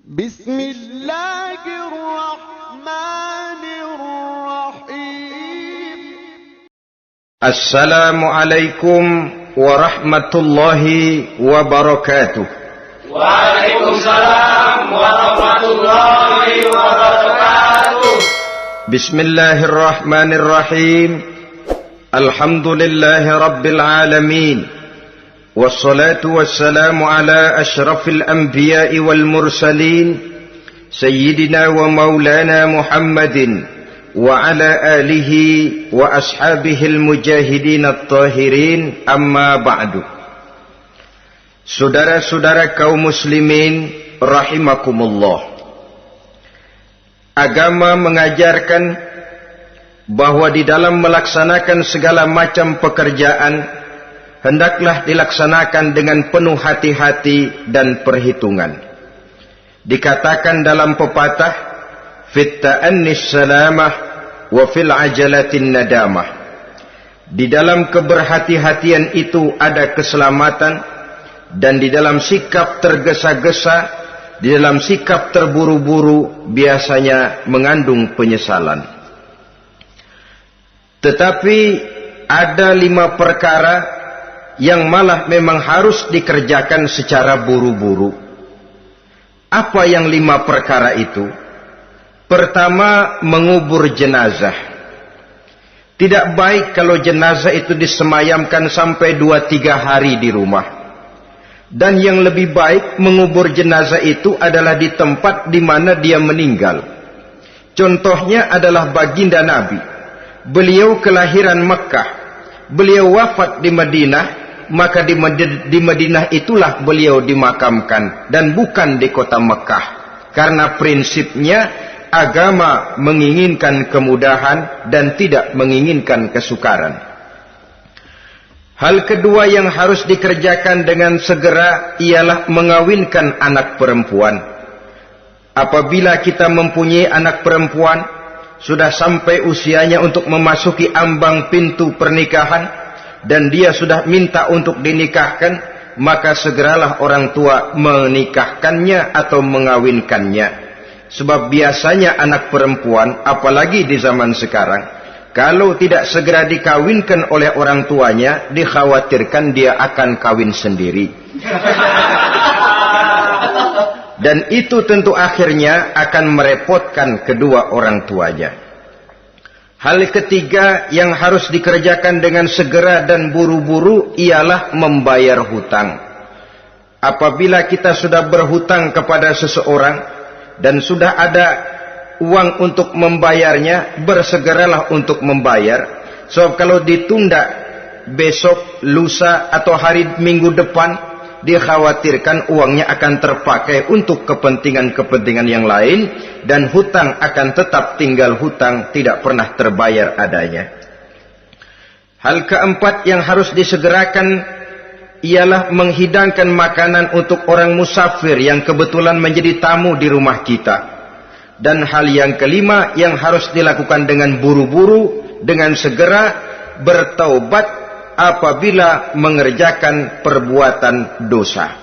بسم الله الرحمن الرحيم السلام عليكم ورحمة الله وبركاته. وعليكم السلام ورحمة الله وبركاته. بسم الله الرحمن الرحيم. الحمد لله رب العالمين، والصلاة والسلام على أشرف الأنبياء والمرسلين سيدنا ومولانا محمد وعلى آله وأصحابه المجاهدين الطاهرين. أما بعد. Saudara-saudara kaum muslimin rahimakumullah, agama mengajarkan bahwa di dalam melaksanakan segala macam pekerjaan hendaklah dilaksanakan dengan penuh hati-hati dan perhitungan. Dikatakan dalam pepatah, fit ta'annis salamah wa fil ajalatin nadamah. Di dalam keberhati-hatian itu ada keselamatan, dan di dalam sikap tergesa-gesa, di dalam sikap terburu-buru biasanya mengandung penyesalan. Tetapi ada 5 perkara yang malah memang harus dikerjakan secara buru-buru. Apa yang 5 perkara itu? Pertama, mengubur jenazah. Tidak baik kalau jenazah itu disemayamkan sampai 2-3 hari di rumah. Dan yang lebih baik mengubur jenazah itu adalah di tempat di mana dia meninggal. Contohnya adalah baginda Nabi. Beliau kelahiran Mekah. Beliau wafat di Madinah, maka di Madinah itulah beliau dimakamkan dan bukan di kota Mekah. Karena prinsipnya agama menginginkan kemudahan dan tidak menginginkan kesukaran. Hal kedua yang harus dikerjakan dengan segera ialah mengawinkan anak perempuan. Apabila kita mempunyai anak perempuan, sudah sampai usianya untuk memasuki ambang pintu pernikahan, dan dia sudah minta untuk dinikahkan, maka segeralah orang tua menikahkannya atau mengawinkannya. Sebab biasanya anak perempuan, apalagi di zaman sekarang, kalau tidak segera dikawinkan oleh orang tuanya, dikhawatirkan dia akan kawin sendiri. Dan itu tentu akhirnya akan merepotkan kedua orang tuanya. Hal ketiga yang harus dikerjakan dengan segera dan buru-buru ialah membayar hutang. Apabila kita sudah berhutang kepada seseorang dan sudah ada uang untuk membayarnya, bersegeralah untuk membayar. Sebab kalau ditunda besok, lusa atau hari minggu depan, dikhawatirkan uangnya akan terpakai untuk kepentingan-kepentingan yang lain, dan hutang akan tetap tinggal hutang, tidak pernah terbayar adanya. Hal keempat yang harus disegerakan ialah menghidangkan makanan untuk orang musafir yang kebetulan menjadi tamu di rumah kita. Dan hal yang kelima yang harus dilakukan dengan buru-buru, dengan segera, bertaubat apabila mengerjakan perbuatan dosa.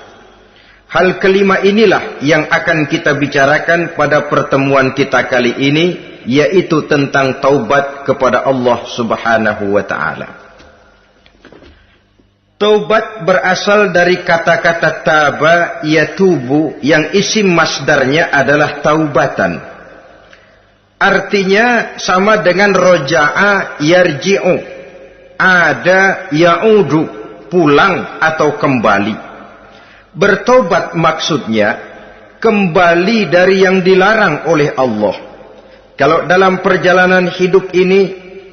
Hal kelima inilah yang akan kita bicarakan pada pertemuan kita kali ini, yaitu tentang taubat kepada Allah Subhanahu wa ta'ala. Taubat berasal dari kata-kata taba yatubu, yang isim masdarnya adalah taubatan. Artinya sama dengan roja'a yarji'u, ada ya'udu, pulang atau kembali. Bertobat maksudnya kembali dari yang dilarang oleh Allah. Kalau dalam perjalanan hidup ini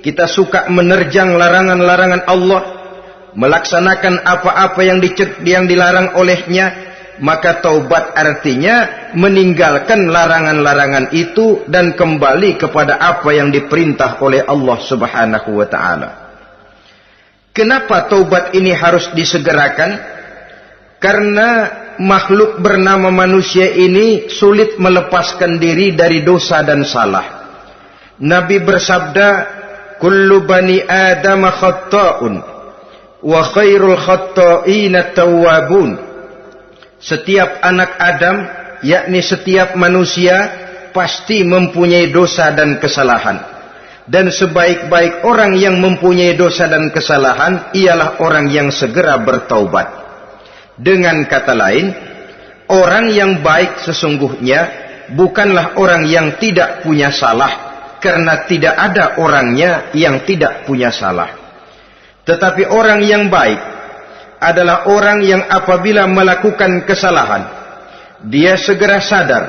kita suka menerjang larangan-larangan Allah, melaksanakan apa-apa yang dilarang olehnya, maka taubat artinya meninggalkan larangan-larangan itu dan kembali kepada apa yang diperintah oleh Allah Subhanahu wa ta'ala. Kenapa taubat ini harus disegerakan? Karena makhluk bernama manusia ini sulit melepaskan diri dari dosa dan salah. Nabi bersabda, kullu bani Adam khatta'un wa khairul khatta'ina tawwabun. Setiap anak Adam yakni setiap manusia pasti mempunyai dosa dan kesalahan. Dan sebaik-baik orang yang mempunyai dosa dan kesalahan ialah orang yang segera bertaubat. Dengan kata lain, orang yang baik sesungguhnya bukanlah orang yang tidak punya salah, karena tidak ada orangnya yang tidak punya salah. Tetapi orang yang baik adalah orang yang apabila melakukan kesalahan, dia segera sadar,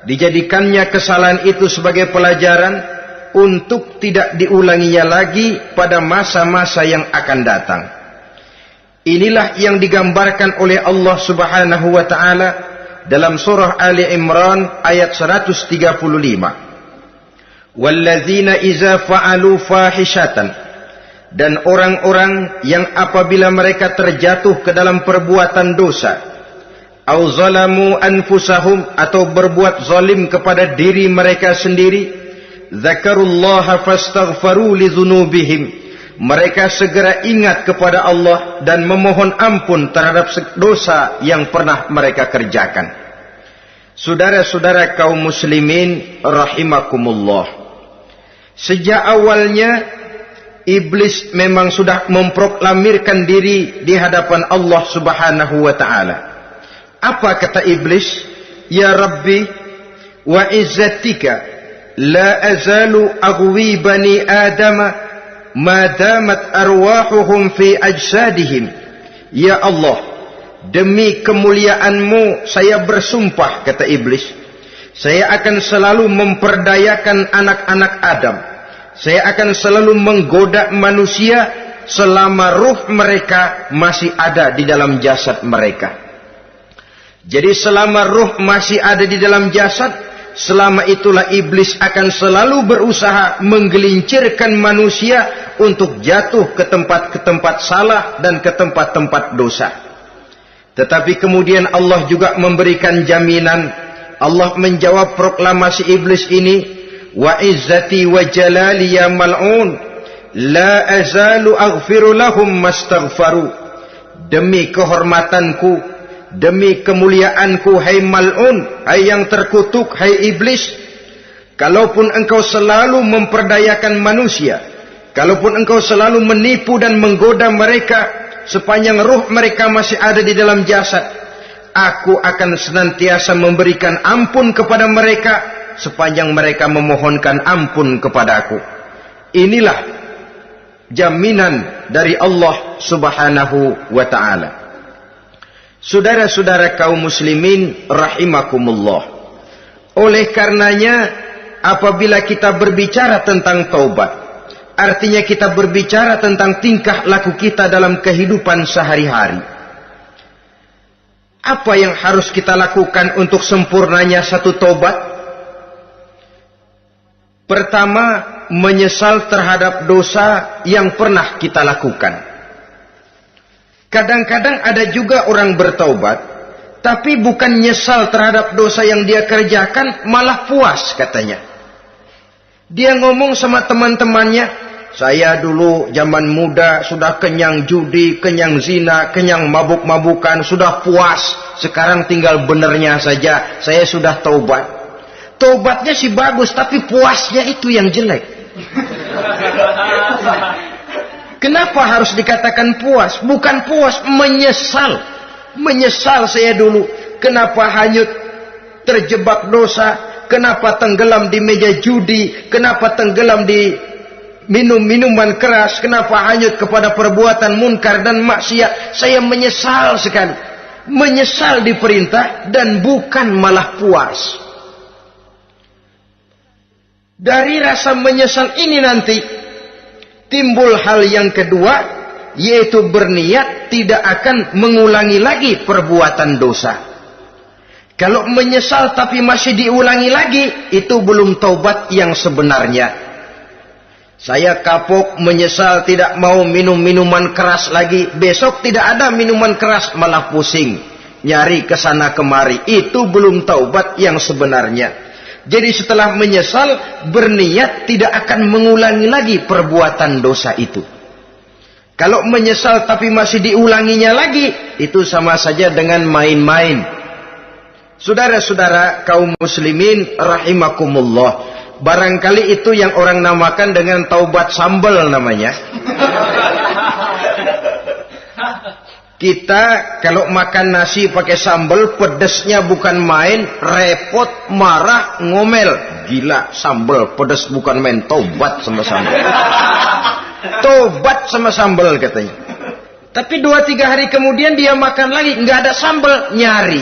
dijadikannya kesalahan itu sebagai pelajaran untuk tidak diulanginya lagi pada masa-masa yang akan datang. Inilah yang digambarkan oleh Allah Subhanahu wa taala dalam surah Ali Imran ayat 135. Walladzina iza fa'alu fahishatan, dan orang-orang yang apabila mereka terjatuh ke dalam perbuatan dosa, au zalamu anfusahum, atau berbuat zalim kepada diri mereka sendiri, zakarullaha fastaghfaru lidzunubihim, mereka segera ingat kepada Allah dan memohon ampun terhadap dosa yang pernah mereka kerjakan. Saudara-saudara kaum muslimin rahimakumullah, sejak awalnya iblis memang sudah memproklamirkan diri di hadapan Allah Subhanahu wa taala. Apa kata iblis? Ya Rabbi wa izzatika la azalu aghwi bani adama ma damat arwahuhum fi ajsadihim. Ya Allah, demi kemuliaan-Mu saya bersumpah, kata iblis, saya akan selalu memperdayakan anak-anak Adam. Saya akan selalu menggoda manusia selama ruh mereka masih ada di dalam jasad mereka. Jadi selama ruh masih ada di dalam jasad, selama itulah iblis akan selalu berusaha menggelincirkan manusia untuk jatuh ke tempat-tempat salah dan ke tempat-tempat dosa. Tetapi kemudian Allah juga memberikan jaminan. Allah menjawab proklamasi iblis ini, wa izzati wa jalali ya mal'un la azalu aghfiru lahum mastaghfaru. Demi kehormatanku, demi kemuliaanku, hai mal'un, hai yang terkutuk, hai iblis, kalaupun engkau selalu memperdayakan manusia, kalaupun engkau selalu menipu dan menggoda mereka sepanjang ruh mereka masih ada di dalam jasad, aku akan senantiasa memberikan ampun kepada mereka sepanjang mereka memohonkan ampun kepadaku. Inilah jaminan dari Allah Subhanahu wa ta'ala. Saudara-saudara kaum muslimin rahimakumullah, oleh karenanya apabila kita berbicara tentang taubat, artinya kita berbicara tentang tingkah laku kita dalam kehidupan sehari-hari. Apa yang harus kita lakukan untuk sempurnanya satu taubat? Pertama, menyesal terhadap dosa yang pernah kita lakukan. Kadang-kadang ada juga orang bertaubat, tapi bukan nyesal terhadap dosa yang dia kerjakan, malah puas katanya. Dia ngomong sama teman-temannya, saya dulu zaman muda sudah kenyang judi, kenyang zina, kenyang mabuk-mabukan, sudah puas. Sekarang tinggal benernya saja, saya sudah taubat. Taubatnya sih bagus, tapi puasnya itu yang jelek. Kenapa harus dikatakan puas? Bukan puas, menyesal. Menyesal saya dulu. Kenapa hanyut terjebak dosa? Kenapa tenggelam di meja judi? Kenapa tenggelam di minum-minuman keras? Kenapa hanyut kepada perbuatan munkar dan maksiat? Saya menyesal sekali. Menyesal diperintah dan bukan malah puas. Dari rasa menyesal ini nanti timbul hal yang kedua, yaitu berniat tidak akan mengulangi lagi perbuatan dosa. Kalau menyesal tapi masih diulangi lagi, itu belum taubat yang sebenarnya. Saya kapok, menyesal, tidak mau minum minuman keras lagi. Besok tidak ada minuman keras, malah pusing, nyari kesana kemari. Itu belum taubat yang sebenarnya. Jadi setelah menyesal, berniat tidak akan mengulangi lagi perbuatan dosa itu. Kalau menyesal tapi masih diulanginya lagi, itu sama saja dengan main-main. Saudara-saudara kaum muslimin rahimakumullah, barangkali itu yang orang namakan dengan taubat sambal namanya. Kita kalau makan nasi pakai sambal, pedesnya bukan main, repot, marah, ngomel. Gila, sambal pedes bukan main, taubat sama sambal. Taubat sama sambal katanya. Tapi 2-3 hari kemudian dia makan lagi, nggak ada sambal, nyari.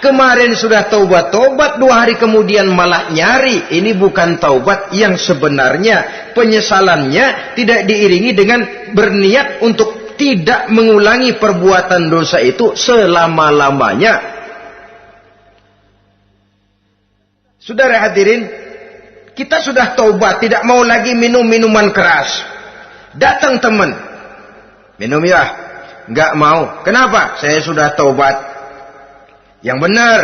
Kemarin sudah taubat, 2 hari kemudian malah nyari. Ini bukan taubat yang sebenarnya. Penyesalannya tidak diiringi dengan berniat untuk tidak mengulangi perbuatan dosa itu selama-lamanya. Saudara hadirin, kita sudah taubat, tidak mau lagi minum minuman keras. Datang teman, minum ya, nggak mau. Kenapa? Saya sudah taubat. Yang benar,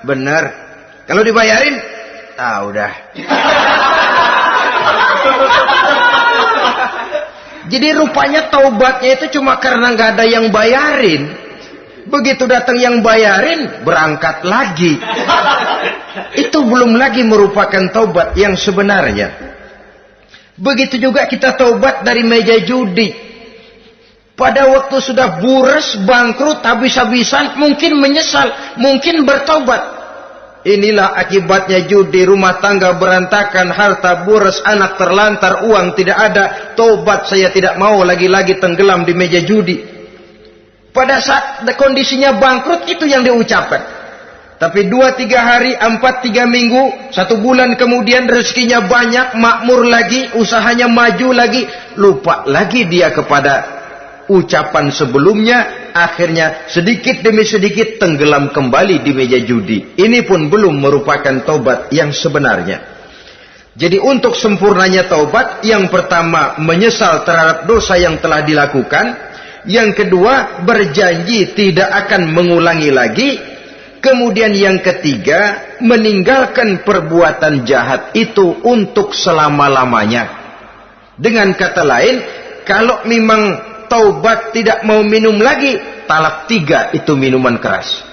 benar. Kalau dibayarin, udah. Jadi rupanya taubatnya itu cuma karena nggak ada yang bayarin. Begitu datang yang bayarin, berangkat lagi. Itu belum lagi merupakan taubat yang sebenarnya. Begitu juga kita taubat dari meja judi. Pada waktu sudah bures, bangkrut, habis-habisan, mungkin menyesal, mungkin bertaubat. Inilah akibatnya judi, rumah tangga berantakan, harta bures, anak terlantar, uang tidak ada. Taubat, saya tidak mau lagi-lagi tenggelam di meja judi. Pada saat kondisinya bangkrut, itu yang diucapkan. Tapi 2-3 hari, 4-3 minggu, 1 bulan kemudian rezekinya banyak, makmur lagi, usahanya maju lagi, lupa lagi dia kepada ucapan sebelumnya, akhirnya sedikit demi sedikit tenggelam kembali di meja judi. Ini pun belum merupakan taubat yang sebenarnya. Jadi untuk sempurnanya taubat, yang pertama menyesal terhadap dosa yang telah dilakukan, yang kedua berjanji tidak akan mengulangi lagi, kemudian yang ketiga meninggalkan perbuatan jahat itu untuk selama-lamanya. Dengan kata lain, kalau memang taubat tidak mau minum lagi, talak 3 itu minuman keras.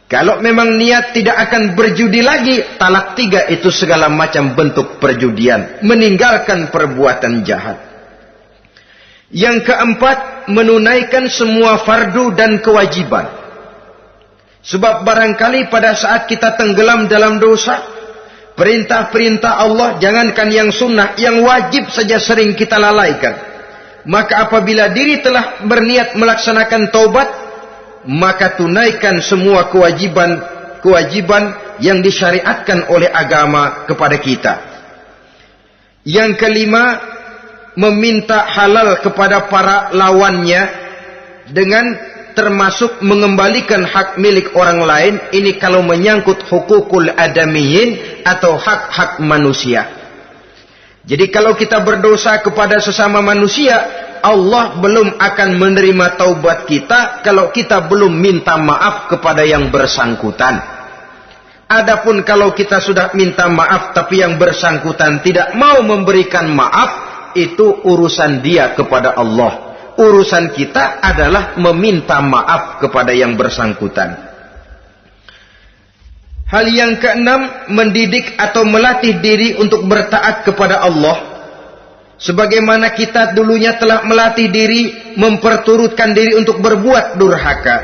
Kalau memang niat tidak akan berjudi lagi, talak 3 itu segala macam bentuk perjudian, meninggalkan perbuatan jahat. Yang keempat, menunaikan semua fardu dan kewajiban. Sebab barangkali pada saat kita tenggelam dalam dosa, perintah-perintah Allah, jangankan yang sunnah, yang wajib saja sering kita lalaikan. Maka apabila diri telah berniat melaksanakan taubat, maka tunaikan semua kewajiban yang disyariatkan oleh agama kepada kita. Yang kelima, meminta halal kepada para lawannya dengan termasuk mengembalikan hak milik orang lain. Ini kalau menyangkut hukukul adamiyin atau hak-hak manusia. Jadi kalau kita berdosa kepada sesama manusia, Allah belum akan menerima taubat kita kalau kita belum minta maaf kepada yang bersangkutan. Adapun kalau kita sudah minta maaf tapi yang bersangkutan tidak mau memberikan maaf, itu urusan dia kepada Allah. Urusan kita adalah meminta maaf kepada yang bersangkutan. Hal yang keenam, mendidik atau melatih diri untuk bertaat kepada Allah. Sebagaimana kita dulunya telah melatih diri, memperturutkan diri untuk berbuat durhaka.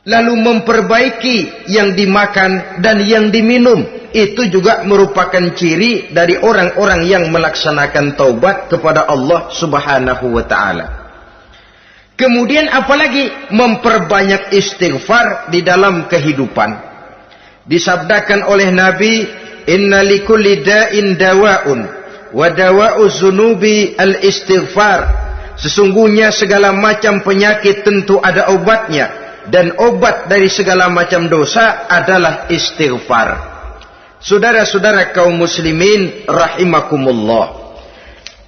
Lalu memperbaiki yang dimakan dan yang diminum. Itu juga merupakan ciri dari orang-orang yang melaksanakan taubat kepada Allah Subhanahu wa ta'ala. Kemudian apalagi memperbanyak istighfar di dalam kehidupan. Disabdakan oleh Nabi, inna likulli da'in dawa'un wa dawa'u zunubi al-istighfar. Sesungguhnya segala macam penyakit tentu ada obatnya, dan obat dari segala macam dosa adalah istighfar. Saudara-saudara kaum muslimin rahimakumullah.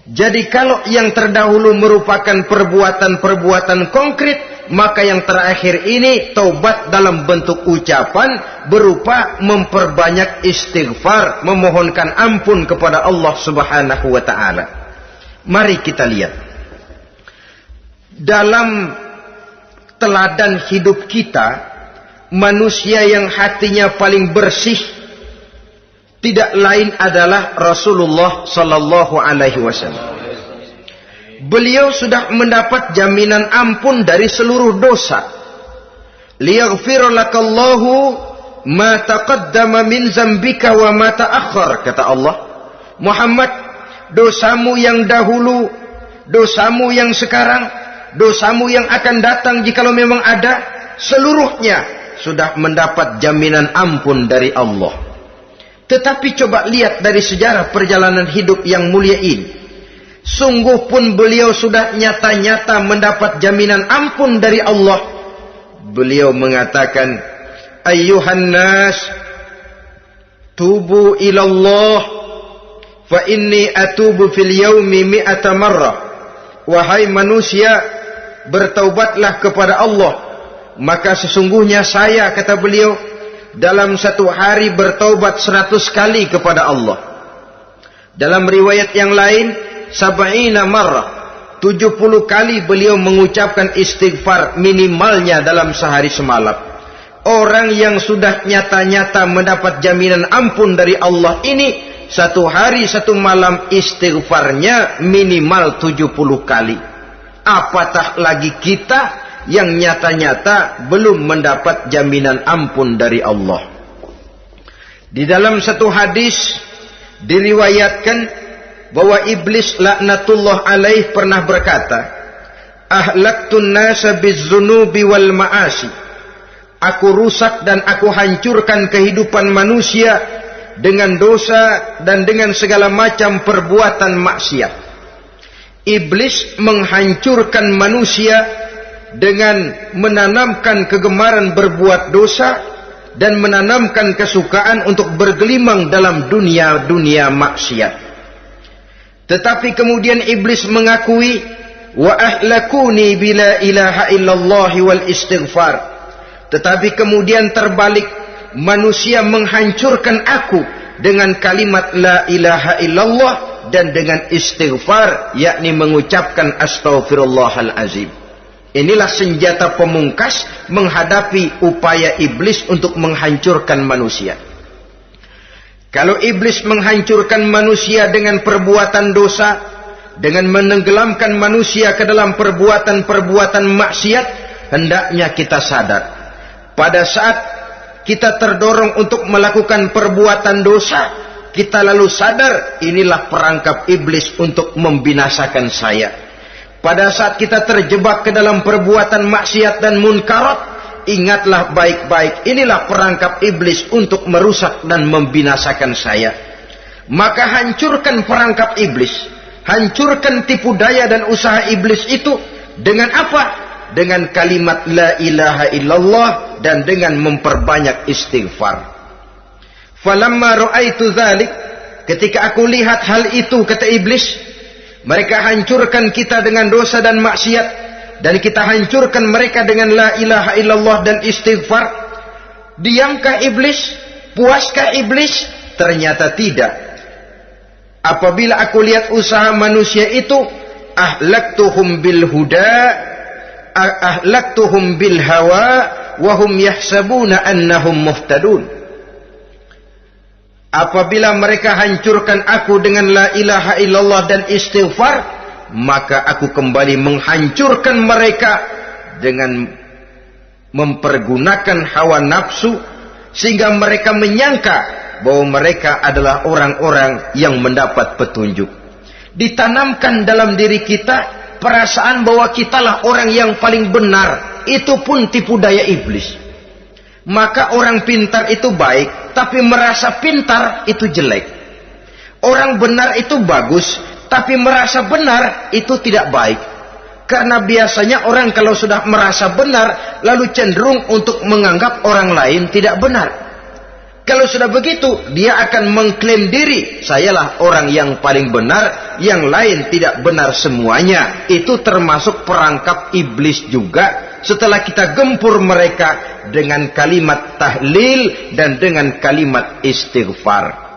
Jadi kalau yang terdahulu merupakan perbuatan-perbuatan konkret, maka yang terakhir ini taubat dalam bentuk ucapan berupa memperbanyak istighfar, memohonkan ampun kepada Allah Subhanahu wa ta'ala. Mari kita lihat. Dalam teladan hidup kita, manusia yang hatinya paling bersih tidak lain adalah Rasulullah sallallahu alaihi wasallam. Beliau sudah mendapat jaminan ampun dari seluruh dosa. Liyaghfir lakallahu ma taqaddama min zambika wa ma ta'akhkhar, kata Allah. Muhammad, dosamu yang dahulu, dosamu yang sekarang, dosamu yang akan datang jikalau memang ada, seluruhnya sudah mendapat jaminan ampun dari Allah. Tetapi coba lihat dari sejarah perjalanan hidup yang mulia ini. Sungguh pun beliau sudah nyata-nyata mendapat jaminan ampun dari Allah. Beliau mengatakan, ayyuhan nas, tubu ilallah, fa inni atubu fil yaumi mi'ata marrah. Wahai manusia, bertaubatlah kepada Allah, maka sesungguhnya saya, kata beliau, dalam satu hari bertaubat 100 kali kepada Allah. Dalam riwayat yang lain, 70 marrah, 70 kali beliau mengucapkan istighfar minimalnya dalam sehari semalam. Orang yang sudah nyata-nyata mendapat jaminan ampun dari Allah ini, satu hari satu malam istighfarnya minimal 70 kali. Apatah lagi kita yang nyata-nyata belum mendapat jaminan ampun dari Allah. Di dalam satu hadis diriwayatkan bahwa iblis laknatullah alaih pernah berkata, ahlaktun nasa bizzunubi wal ma'asi. Aku rusak dan aku hancurkan kehidupan manusia dengan dosa dan dengan segala macam perbuatan maksiat. Iblis menghancurkan manusia dengan menanamkan kegemaran berbuat dosa dan menanamkan kesukaan untuk bergelimang dalam dunia maksiat. Tetapi kemudian iblis mengakui, wa ahlakuni bila ilaha illallah wal istighfar. Tetapi kemudian terbalik, manusia menghancurkan aku dengan kalimat la ilaha illallah dan dengan istighfar, yakni mengucapkan astaghfirullahal azim. Inilah senjata pemungkas menghadapi upaya iblis untuk menghancurkan manusia. Kalau iblis menghancurkan manusia dengan perbuatan dosa, dengan menenggelamkan manusia ke dalam perbuatan-perbuatan maksiat, hendaknya kita sadar. Pada saat kita terdorong untuk melakukan perbuatan dosa, kita lalu sadar inilah perangkap iblis untuk membinasakan saya. Pada saat kita terjebak ke dalam perbuatan maksiat dan munkarat, ingatlah baik-baik, inilah perangkap iblis untuk merusak dan membinasakan saya. Maka hancurkan perangkap iblis, hancurkan tipu daya dan usaha iblis itu dengan apa? Dengan kalimat la ilaha illallah dan dengan memperbanyak istighfar. Falamma ra'aitu dzalik, ketika aku lihat hal itu, kata iblis, mereka hancurkan kita dengan dosa dan maksiat, dan kita hancurkan mereka dengan la ilaha illallah dan istighfar. Diamkah iblis? Puaskah iblis? Ternyata tidak. Apabila aku lihat usaha manusia itu, ahlaktuhum bil huda, ahlaktuhum bil hawa, wahum yahsabuna annahum muhtadun. Apabila mereka hancurkan aku dengan la ilaha illallah dan istighfar, maka aku kembali menghancurkan mereka dengan mempergunakan hawa nafsu, sehingga mereka menyangka bahwa mereka adalah orang-orang yang mendapat petunjuk. Ditanamkan dalam diri kita perasaan bahwa kitalah orang yang paling benar, itu pun tipu daya iblis. Maka orang pintar itu baik, tapi merasa pintar itu jelek. Orang benar itu bagus, tapi merasa benar itu tidak baik. Karena biasanya orang kalau sudah merasa benar, lalu cenderung untuk menganggap orang lain tidak benar. Kalau sudah begitu, dia akan mengklaim diri, sayalah orang yang paling benar, yang lain tidak benar semuanya. Itu termasuk perangkap iblis juga. Setelah kita gempur mereka dengan kalimat tahlil dan dengan kalimat istighfar.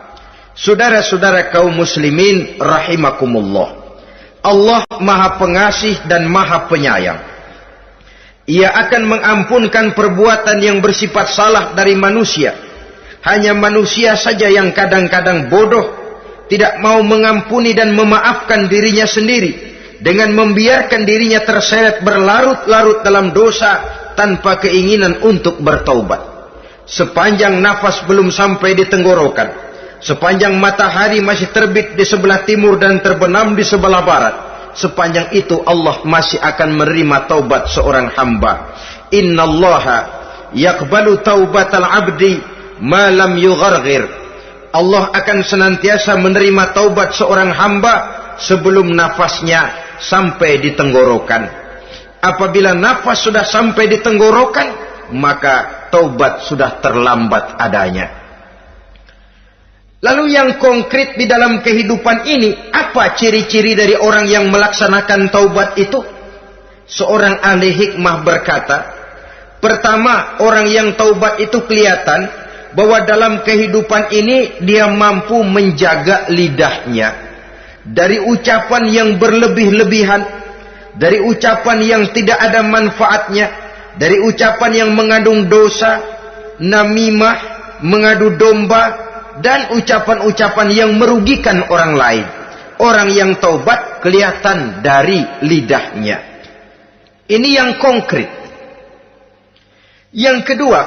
Saudara-saudara kaum muslimin rahimakumullah, Allah maha pengasih dan maha penyayang. Ia akan mengampunkan perbuatan yang bersifat salah dari manusia. Hanya manusia saja yang kadang-kadang bodoh, tidak mau mengampuni dan memaafkan dirinya sendiri, dengan membiarkan dirinya terseret berlarut-larut dalam dosa tanpa keinginan untuk bertaubat. Sepanjang nafas belum sampai di tenggorokan, sepanjang matahari masih terbit di sebelah timur dan terbenam di sebelah barat, sepanjang itu Allah masih akan menerima taubat seorang hamba. Innallaha yaqbalu taubatal abdi ma lam yugharghir. Allah akan senantiasa menerima taubat seorang hamba sebelum nafasnya sampai di tenggorokan. Apabila nafas sudah sampai di tenggorokan, maka taubat sudah terlambat adanya. Lalu yang konkret di dalam kehidupan ini, apa ciri-ciri dari orang yang melaksanakan taubat itu? Seorang ahli hikmah berkata, pertama, orang yang taubat itu kelihatan bahwa dalam kehidupan ini dia mampu menjaga lidahnya dari ucapan yang berlebih-lebihan, dari ucapan yang tidak ada manfaatnya, dari ucapan yang mengandung dosa, namimah, mengadu domba, dan ucapan-ucapan yang merugikan orang lain. Orang yang taubat kelihatan dari lidahnya. Ini yang konkret. Yang kedua,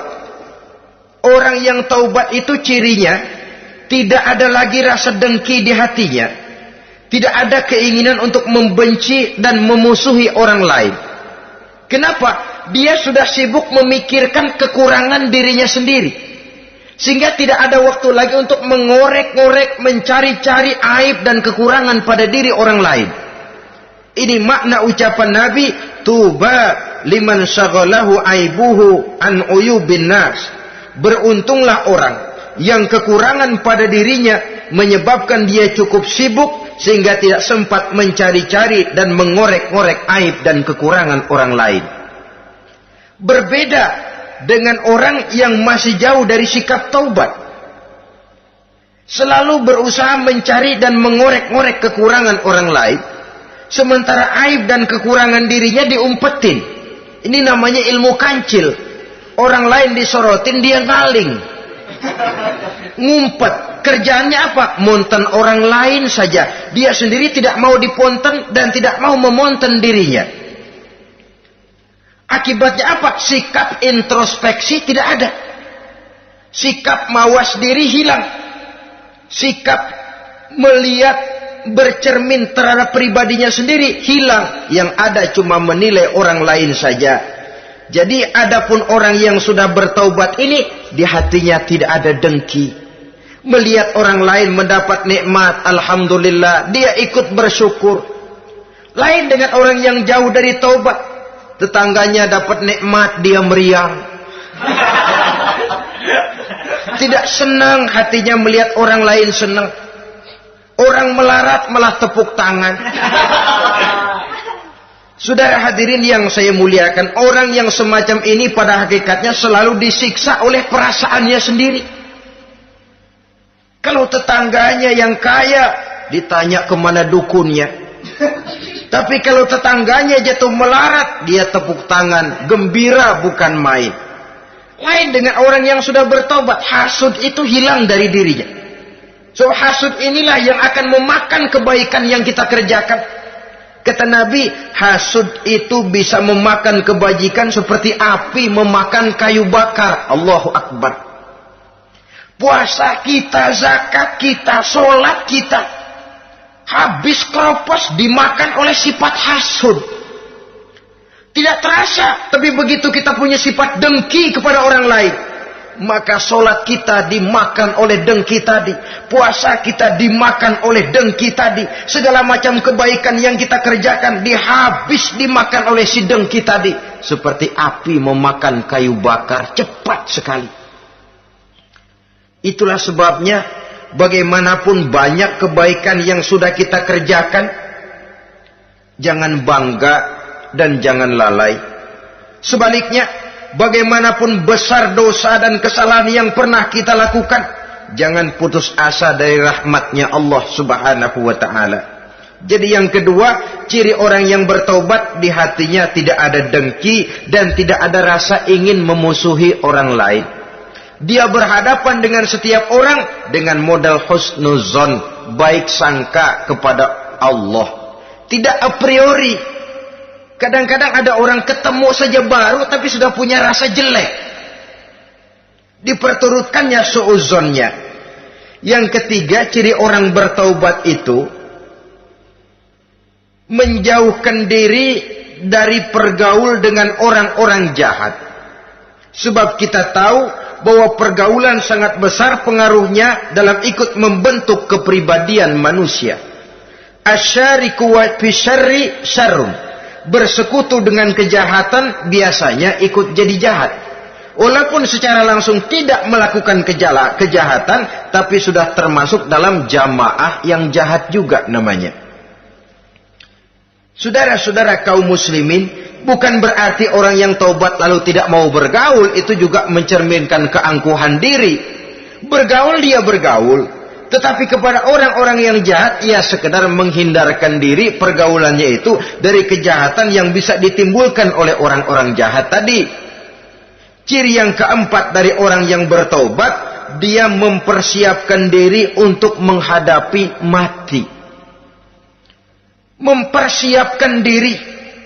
orang yang taubat itu cirinya tidak ada lagi rasa dengki di hatinya, tidak ada keinginan untuk membenci dan memusuhi orang lain. Kenapa? Dia sudah sibuk memikirkan kekurangan dirinya sendiri, sehingga tidak ada waktu lagi untuk mengorek-ngorek, mencari-cari aib dan kekurangan pada diri orang lain. Ini makna ucapan Nabi, tuba liman syaghalahu aibuhu an uyubin nas. Beruntunglah orang yang kekurangan pada dirinya menyebabkan dia cukup sibuk sehingga tidak sempat mencari-cari dan mengorek-ngorek aib dan kekurangan orang lain. Berbeda dengan orang yang masih jauh dari sikap taubat, selalu berusaha mencari dan mengorek-ngorek kekurangan orang lain, sementara aib dan kekurangan dirinya diumpetin. Ini namanya ilmu kancil. Orang lain disorotin, dia ngaling, ngumpet. Kerjaannya apa? Monten orang lain saja. Dia sendiri tidak mau diponten dan tidak mau memonten dirinya. Akibatnya apa? Sikap introspeksi tidak ada. Sikap mawas diri hilang. Sikap melihat, bercermin terhadap pribadinya sendiri hilang. Yang ada cuma menilai orang lain saja. Jadi adapun orang yang sudah bertaubat ini, di hatinya tidak ada dengki. Melihat orang lain mendapat nikmat, alhamdulillah, dia ikut bersyukur. Lain dengan orang yang jauh dari taubat. Tetangganya dapat nikmat, dia meriang. Tidak senang hatinya melihat orang lain senang. Orang melarat malah tepuk tangan. Saudara hadirin yang saya muliakan, orang yang semacam ini pada hakikatnya selalu disiksa oleh perasaannya sendiri. Kalau tetangganya yang kaya, ditanya kemana dukunnya. Tapi kalau tetangganya jatuh melarat, dia tepuk tangan, gembira bukan main. Lain dengan orang yang sudah bertobat, hasud itu hilang dari dirinya. So hasud inilah yang akan memakan kebaikan yang kita kerjakan. Kata Nabi, hasud itu bisa memakan kebajikan seperti api memakan kayu bakar. Allahu Akbar. Puasa kita, zakat kita, sholat kita, habis keropos dimakan oleh sifat hasud. Tidak terasa, tapi begitu kita punya sifat dengki kepada orang lain, maka sholat kita dimakan oleh dengki tadi, puasa kita dimakan oleh dengki tadi, segala macam kebaikan yang kita kerjakan dimakan oleh si dengki tadi, seperti api memakan kayu bakar, cepat sekali. Itulah sebabnya bagaimanapun banyak kebaikan yang sudah kita kerjakan, jangan bangga dan jangan lalai. Sebaliknya, bagaimanapun besar dosa dan kesalahan yang pernah kita lakukan, jangan putus asa dari rahmatnya Allah Subhanahu wa ta'ala. Jadi yang kedua, ciri orang yang bertaubat, di hatinya tidak ada dengki dan tidak ada rasa ingin memusuhi orang lain. Dia berhadapan dengan setiap orang dengan modal husnuzon, baik sangka kepada Allah. Tidak a priori. Kadang-kadang ada orang ketemu saja baru tapi sudah punya rasa jelek. Diperturutkannya suuzonnya. Yang ketiga, ciri orang bertaubat itu menjauhkan diri dari pergaul dengan orang-orang jahat. Sebab kita tahu bahwa pergaulan sangat besar pengaruhnya dalam ikut membentuk kepribadian manusia. Asyariku wa fi syarri syarrun. Bersekutu dengan kejahatan biasanya ikut jadi jahat. Walaupun secara langsung tidak melakukan kejahatan, tapi sudah termasuk dalam jamaah yang jahat juga namanya. Saudara-saudara kaum muslimin, bukan berarti orang yang taubat lalu tidak mau bergaul, itu juga mencerminkan keangkuhan diri. Bergaul dia bergaul, tetapi kepada orang-orang yang jahat, ia sekedar menghindarkan diri pergaulannya itu dari kejahatan yang bisa ditimbulkan oleh orang-orang jahat tadi. Ciri yang keempat dari orang yang bertaubat, dia mempersiapkan diri untuk menghadapi mati. Mempersiapkan diri.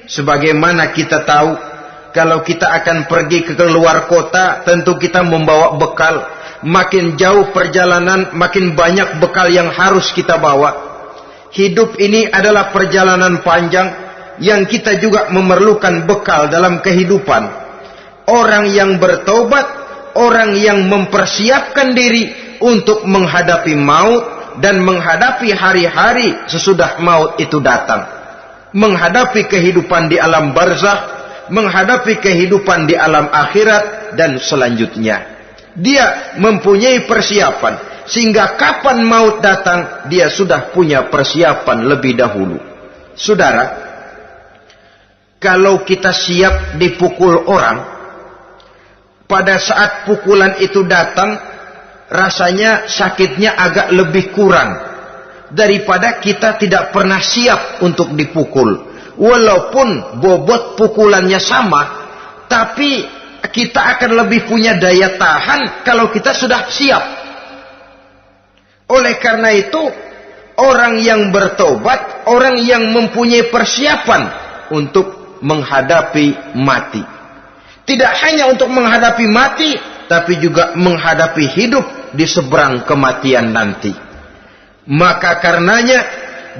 Sebagaimana kita tahu, kalau kita akan pergi ke luar kota, tentu kita membawa bekal. Makin jauh perjalanan, makin banyak bekal yang harus kita bawa. Hidup ini adalah perjalanan panjang yang kita juga memerlukan bekal dalam kehidupan. Orang yang bertaubat, orang yang mempersiapkan diri untuk menghadapi maut dan menghadapi hari-hari sesudah maut itu datang. Menghadapi kehidupan di alam barzakh, menghadapi kehidupan di alam akhirat dan selanjutnya. Dia mempunyai persiapan sehingga kapan maut datang dia sudah punya persiapan lebih dahulu. Saudara, kalau kita siap dipukul orang, pada saat pukulan itu datang, rasanya sakitnya agak lebih kurang daripada kita tidak pernah siap untuk dipukul. Walaupun bobot pukulannya sama, tapi kita akan lebih punya daya tahan kalau kita sudah siap. Oleh karena itu, orang yang bertobat, orang yang mempunyai persiapan untuk menghadapi mati. Tidak hanya untuk menghadapi mati, tapi juga menghadapi hidup di seberang kematian nanti. Maka karenanya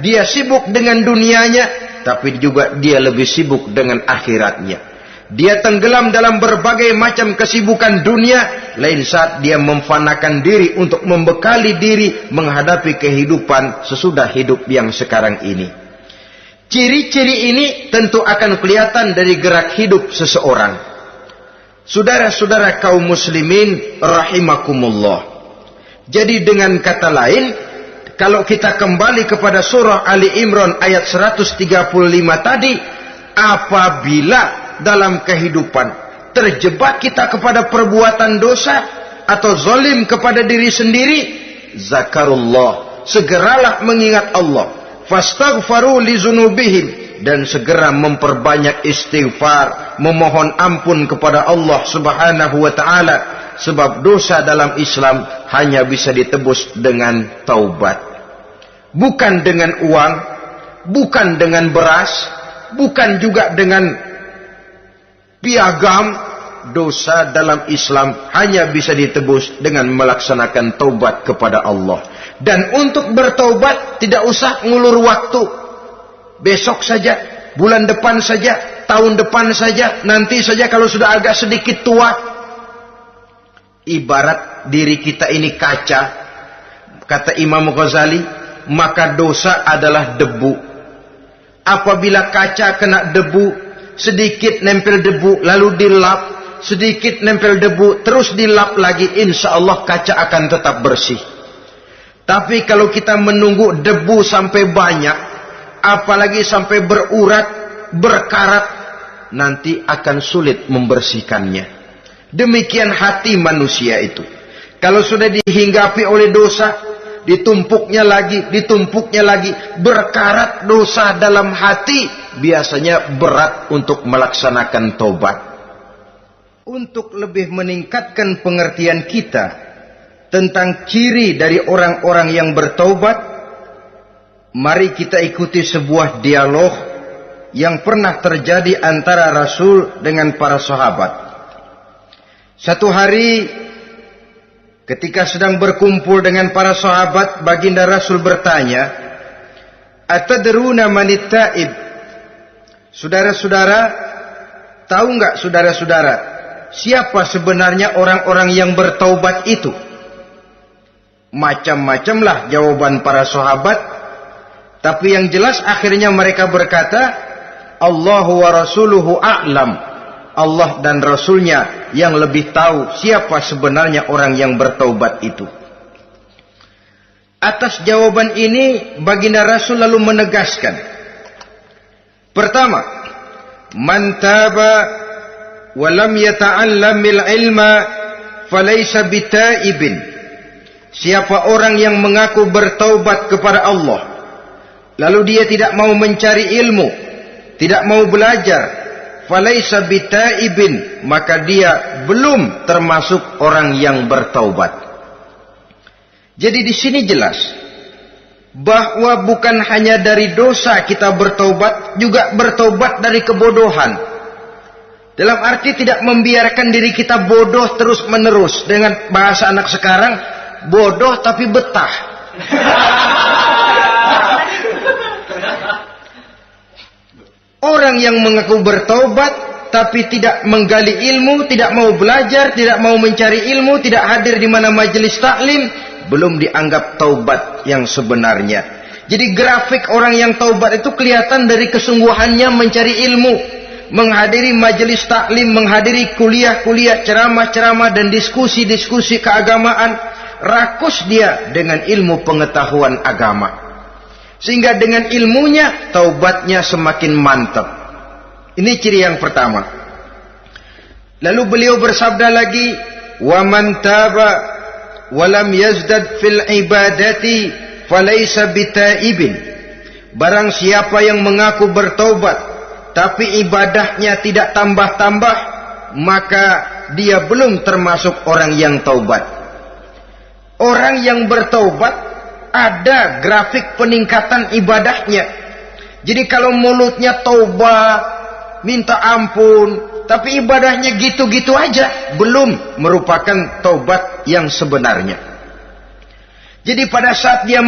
dia sibuk dengan dunianya, tapi juga dia lebih sibuk dengan akhiratnya. Dia tenggelam dalam berbagai macam kesibukan dunia, lain saat dia memfanakan diri untuk membekali diri menghadapi kehidupan sesudah hidup yang sekarang ini. Ciri-ciri ini tentu akan kelihatan dari gerak hidup seseorang. Saudara-saudara kaum muslimin rahimakumullah. Jadi dengan kata lain, kalau kita kembali kepada surah Ali Imran ayat 135 tadi, apabila dalam kehidupan terjebak kita kepada perbuatan dosa atau zalim kepada diri sendiri, zakarullah, segeralah mengingat Allah, fastaghfaru li dzunubihim, dan segera memperbanyak istighfar, memohon ampun kepada Allah Subhanahu wa taala, sebab dosa dalam Islam hanya bisa ditebus dengan taubat. Bukan dengan uang, bukan dengan beras, bukan juga dengan piagam. Dosa dalam Islam hanya bisa ditebus dengan melaksanakan taubat kepada Allah. Dan untuk bertaubat tidak usah ngulur waktu. Besok saja, bulan depan saja, tahun depan saja, nanti saja kalau sudah agak sedikit tua. Ibarat diri kita ini kaca, kata Imam Ghazali, maka dosa adalah debu. Apabila kaca kena debu, sedikit nempel debu, lalu dilap, sedikit nempel debu, terus dilap lagi, insya Allah kaca akan tetap bersih. Tapi kalau kita menunggu debu sampai banyak, apalagi sampai berurat, berkarat, nanti akan sulit membersihkannya. Demikian hati manusia itu. Kalau sudah dihinggapi oleh dosa, ditumpuknya lagi, berkarat dosa dalam hati, biasanya berat untuk melaksanakan taubat. Untuk lebih meningkatkan pengertian kita tentang ciri dari orang-orang yang bertaubat, mari kita ikuti sebuah dialog yang pernah terjadi antara Rasul dengan para sahabat. Satu hari ketika sedang berkumpul dengan para sahabat, baginda Rasul bertanya, "Atadruna manit taib?" Saudara-saudara, tahu enggak saudara-saudara, siapa sebenarnya orang-orang yang bertaubat itu? Macam-macamlah jawaban para sahabat, tapi yang jelas akhirnya mereka berkata, Allahu wa rasuluhu a'lam. Allah dan Rasulnya yang lebih tahu siapa sebenarnya orang yang bertaubat itu. Atas jawaban ini, baginda Rasul lalu menegaskan. Pertama, man taba wa lam yata'allamil ilma falaysa bitaibin. Siapa orang yang mengaku bertaubat kepada Allah, lalu dia tidak mau mencari ilmu, tidak mau belajar, falaysa bitaibin, maka dia belum termasuk orang yang bertaubat. Jadi di sini jelas bahwa bukan hanya dari dosa kita bertaubat, juga bertaubat dari kebodohan. Dalam arti tidak membiarkan diri kita bodoh terus menerus. Dengan bahasa anak sekarang, bodoh tapi betah. Orang yang mengaku bertaubat tapi tidak menggali ilmu, tidak mau belajar, tidak mau mencari ilmu, tidak hadir di mana majelis taklim, belum dianggap taubat yang sebenarnya. Jadi grafik orang yang taubat itu kelihatan dari kesungguhannya mencari ilmu, menghadiri majelis taklim, menghadiri kuliah-kuliah, ceramah-ceramah dan diskusi-diskusi keagamaan. Rakus dia dengan ilmu pengetahuan agama. Sehingga dengan ilmunya taubatnya semakin mantap. Ini ciri yang pertama. Lalu beliau bersabda lagi, "Wa man taba wa lam yazdad fil ibadati falaysa bitaibin." Barang siapa yang mengaku bertaubat tapi ibadahnya tidak tambah-tambah, maka dia belum termasuk orang yang taubat. Orang yang bertaubat ada grafik peningkatan ibadahnya. Jadi kalau mulutnya taubat, minta ampun, tapi ibadahnya gitu-gitu aja, belum merupakan taubat yang sebenarnya. Jadi pada saat dia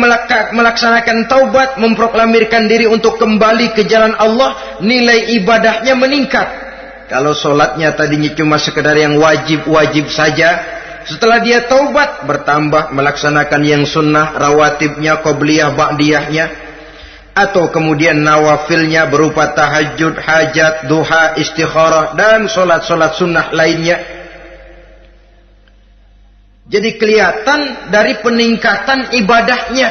melaksanakan taubat, memproklamirkan diri untuk kembali ke jalan Allah, nilai ibadahnya meningkat. Kalau sholatnya tadinya cuma sekedar yang wajib-wajib saja, setelah dia taubat bertambah melaksanakan yang sunnah, rawatibnya, qobliyah, ba'diyahnya, atau kemudian nawafilnya berupa tahajud, hajat, duha, istikharah, dan solat-solat sunnah lainnya. Jadi kelihatan dari peningkatan ibadahnya.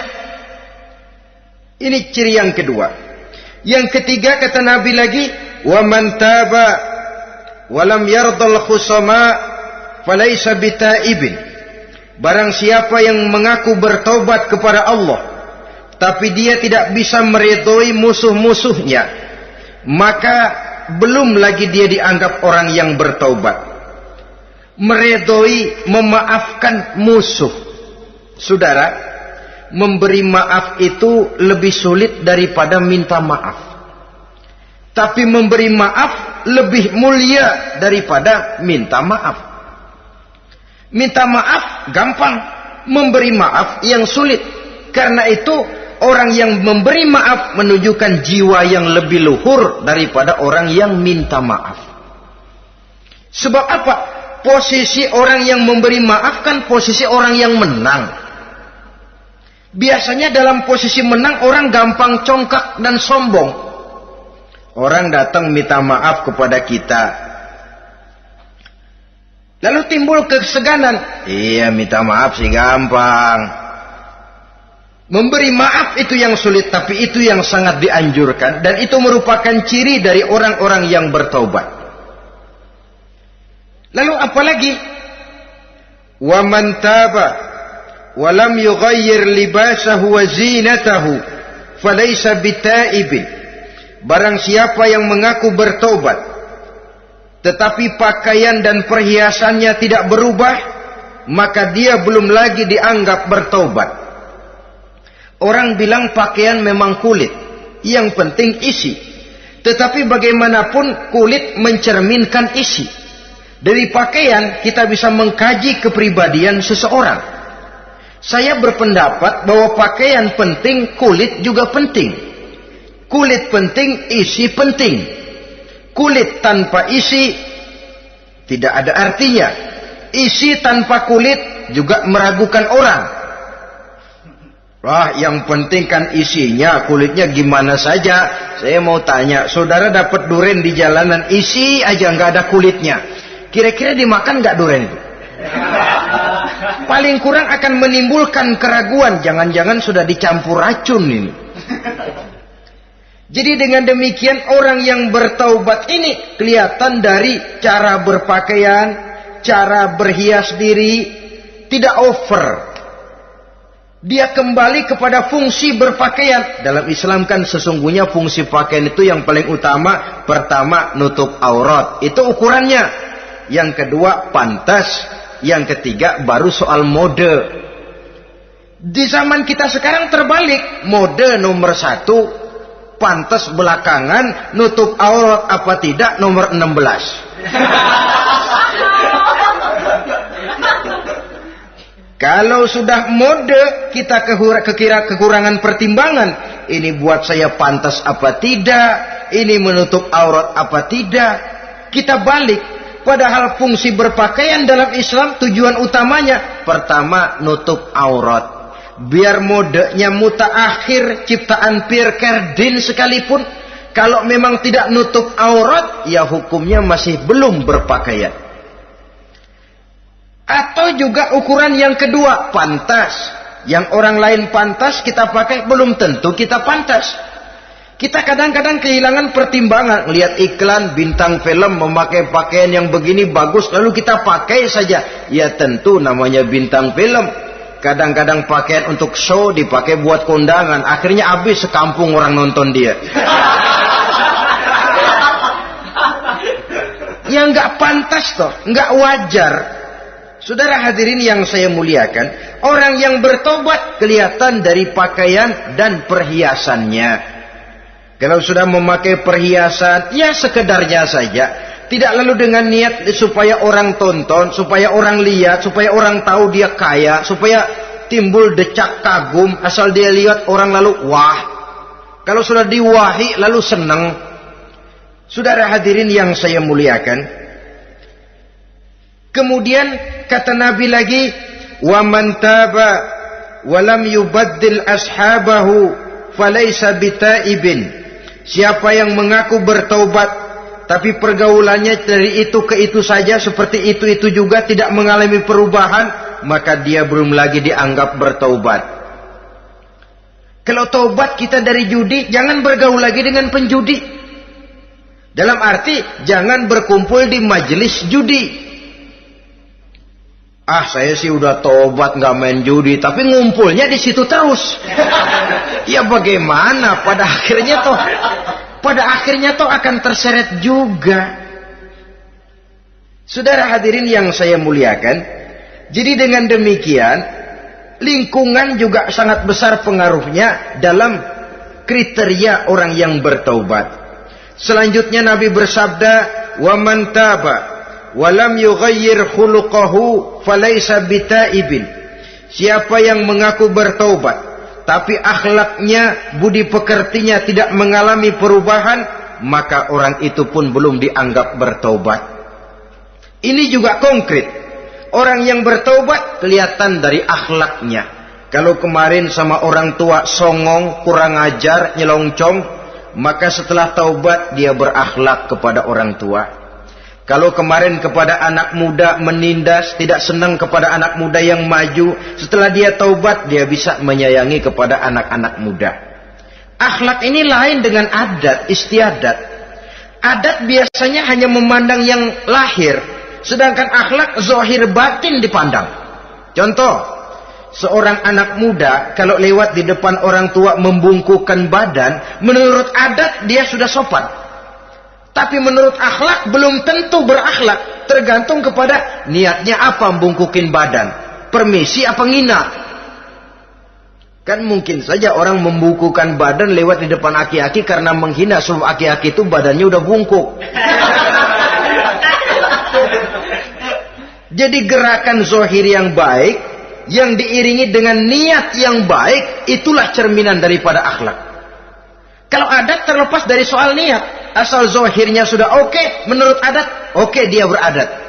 Ini ciri yang kedua. Yang ketiga kata Nabi lagi, wa man taba wa lam yardal khusama falaysa bitaibin. Barang siapa yang mengaku bertaubat kepada Allah tapi dia tidak bisa meridhoi musuh-musuhnya, maka belum lagi dia dianggap orang yang bertaubat. Meridhoi, memaafkan musuh. Saudara, memberi maaf itu lebih sulit daripada minta maaf. Tapi memberi maaf lebih mulia daripada minta maaf. Minta maaf gampang, memberi maaf yang sulit. Karena itu orang yang memberi maaf menunjukkan jiwa yang lebih luhur daripada orang yang minta maaf. Sebab apa? Posisi orang yang memberi maaf kan posisi orang yang menang. Biasanya dalam posisi menang orang gampang congkak dan sombong. Orang datang minta maaf kepada kita, lalu timbul keseganan. Iya, minta maaf sih gampang. Memberi maaf itu yang sulit, tapi itu yang sangat dianjurkan. Dan itu merupakan ciri dari orang-orang yang bertaubat. Lalu apalagi? Wa man taba walam yughayyir libasahu wa zinatahu falaysa bitaibin. Barang siapa yang mengaku bertobat tetapi pakaian dan perhiasannya tidak berubah, maka dia belum lagi dianggap bertobat. Orang bilang pakaian memang kulit, yang penting isi. Tetapi bagaimanapun kulit mencerminkan isi. Dari pakaian kita bisa mengkaji kepribadian seseorang. Saya berpendapat bahwa pakaian penting, kulit juga penting. Kulit penting, isi penting. Kulit tanpa isi tidak ada artinya. Isi tanpa kulit juga meragukan orang. Wah, yang penting kan isinya, kulitnya gimana saja. Saya mau tanya, saudara dapat duren di jalanan, isi aja nggak ada kulitnya. Kira-kira dimakan nggak duren itu? Paling kurang akan menimbulkan keraguan, jangan-jangan sudah dicampur racun ini. Jadi dengan demikian orang yang bertaubat ini kelihatan dari cara berpakaian, cara berhias diri, tidak over. Dia kembali kepada fungsi berpakaian. Dalam Islam kan sesungguhnya fungsi pakaian itu yang paling utama. Pertama, nutup aurat. Itu ukurannya. Yang kedua, pantas. Yang ketiga, baru soal mode. Di zaman kita sekarang terbalik. Mode nomor 1, pantas belakangan, nutup aurat apa tidak nomor 16. Kalau sudah mode, kita kekira kekurangan pertimbangan. Ini buat saya pantas apa tidak, ini menutup aurat apa tidak. Kita balik. Padahal fungsi berpakaian dalam Islam tujuan utamanya pertama nutup aurat. Biar modenya mutaakhir, ciptaan Pierre Cardin sekalipun, kalau memang tidak nutup aurat, ya hukumnya masih belum berpakaian. Atau juga ukuran yang kedua, pantas. Yang orang lain pantas kita pakai, belum tentu kita pantas. Kita kadang-kadang kehilangan pertimbangan. Lihat iklan bintang film memakai pakaian yang begini bagus, lalu kita pakai saja. Ya tentu namanya bintang film. Kadang-kadang pakaian untuk show dipakai buat kondangan. Akhirnya habis sekampung orang nonton dia. Ya nggak pantas toh, nggak wajar. Saudara hadirin yang saya muliakan, orang yang bertobat kelihatan dari pakaian dan perhiasannya. Kalau sudah memakai perhiasan, ya sekedarnya saja. Tidak lalu dengan niat supaya orang tonton, supaya orang lihat, supaya orang tahu dia kaya, supaya timbul decak kagum, asal dia lihat orang lalu wah. Kalau sudah diwahi lalu senang. Saudara hadirin yang saya muliakan. Kemudian kata Nabi lagi, wa man taba wa lam yubaddil ashabahu falaysa bitaibin. Siapa yang mengaku bertaubat tapi pergaulannya dari itu ke itu saja, seperti itu juga tidak mengalami perubahan, maka dia belum lagi dianggap bertaubat. Kalau taubat kita dari judi, jangan bergaul lagi dengan penjudi. Dalam arti jangan berkumpul di majelis judi. Ah, saya sih udah tobat nggak main judi, tapi ngumpulnya di situ terus. Ya bagaimana? Pada akhirnya toh akan terseret juga. Saudara hadirin yang saya muliakan, jadi dengan demikian lingkungan juga sangat besar pengaruhnya dalam kriteria orang yang bertaubat. Selanjutnya Nabi bersabda, "Wa man taba walam yughayyir khuluquhu falaysa bitaibin." Siapa yang mengaku bertaubat tapi akhlaknya, budi pekertinya tidak mengalami perubahan, maka orang itu pun belum dianggap bertaubat. Ini juga konkret. Orang yang bertaubat kelihatan dari akhlaknya. Kalau kemarin sama orang tua songong, kurang ajar, nyelongcong, maka setelah taubat dia berakhlak kepada orang tua. Kalau kemarin kepada anak muda menindas, tidak senang kepada anak muda yang maju, setelah dia taubat dia bisa menyayangi kepada anak-anak muda. Akhlak ini lain dengan adat, istiadat. Adat biasanya hanya memandang yang lahir, sedangkan akhlak zahir batin dipandang. Contoh, seorang anak muda kalau lewat di depan orang tua membungkukkan badan, menurut adat dia sudah sopan. Tapi menurut akhlak belum tentu berakhlak. Tergantung kepada niatnya apa membungkukin badan. Permisi apa ngina? Kan mungkin saja orang membungkukkan badan lewat di depan aki-aki karena menghina, sebab aki-aki itu badannya udah bungkuk. Jadi gerakan zohir yang baik, yang diiringi dengan niat yang baik, itulah cerminan daripada akhlak. Kalau adat terlepas dari soal niat, asal zohirnya sudah oke, menurut adat, oke dia beradat.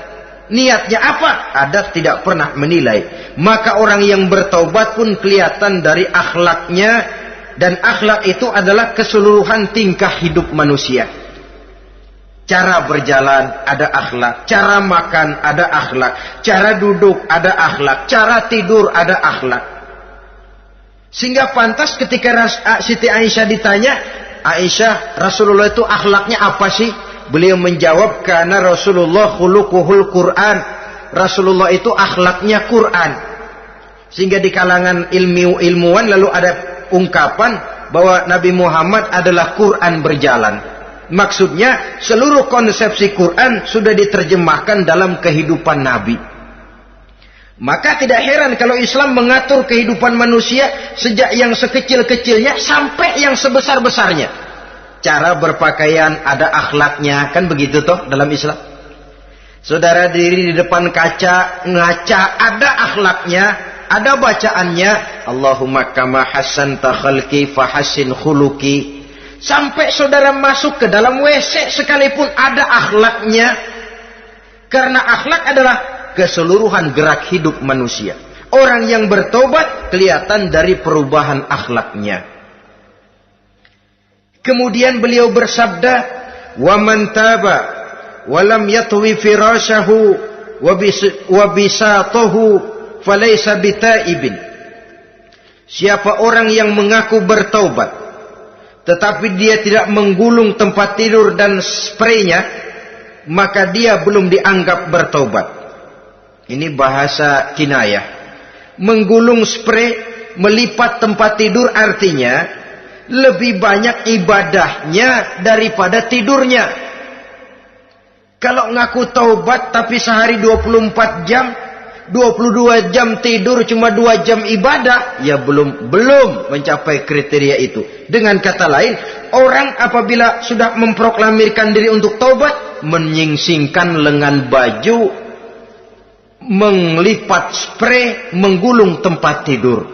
Niatnya apa? Adat tidak pernah menilai. Maka orang yang bertaubat pun kelihatan dari akhlaknya, dan akhlak itu adalah keseluruhan tingkah hidup manusia. Cara berjalan ada akhlak, cara makan ada akhlak, cara duduk ada akhlak, cara tidur ada akhlak. Sehingga pantas ketika Siti Aisyah ditanya, Aisyah, Rasulullah itu akhlaknya apa sih? Beliau menjawab, karena Rasulullah khuluquhul Quran. Rasulullah itu akhlaknya Quran. Sehingga di kalangan ilmuwan lalu ada ungkapan bahwa Nabi Muhammad adalah Quran berjalan. Maksudnya seluruh konsepsi Quran sudah diterjemahkan dalam kehidupan Nabi. Maka tidak heran kalau Islam mengatur kehidupan manusia sejak yang sekecil-kecilnya sampai yang sebesar-besarnya. Cara berpakaian ada akhlaknya, kan begitu toh dalam Islam. Saudara diri di depan kaca, ngaca, ada akhlaknya, ada bacaannya. Allahumma kama hasanta khalqi fahassin khuluqi. Sampai saudara masuk ke dalam WC sekalipun ada akhlaknya. Karena akhlak adalah keseluruhan gerak hidup manusia. Orang yang bertobat kelihatan dari perubahan akhlaknya. Kemudian beliau bersabda, "Wa man taba wa lam yatwi firashahu wa bisatahu falaysa bitaibin." Siapa orang yang mengaku bertaubat tetapi dia tidak menggulung tempat tidur dan spraynya, maka dia belum dianggap bertaubat. Ini bahasa kinayah. Menggulung spray, melipat tempat tidur artinya lebih banyak ibadahnya daripada tidurnya. Kalau ngaku taubat tapi sehari 24 jam, 22 jam tidur, cuma 2 jam ibadah, ya belum mencapai kriteria itu. Dengan kata lain, orang apabila sudah memproklamirkan diri untuk taubat, menyingsingkan lengan baju, melipat spray, menggulung tempat tidur.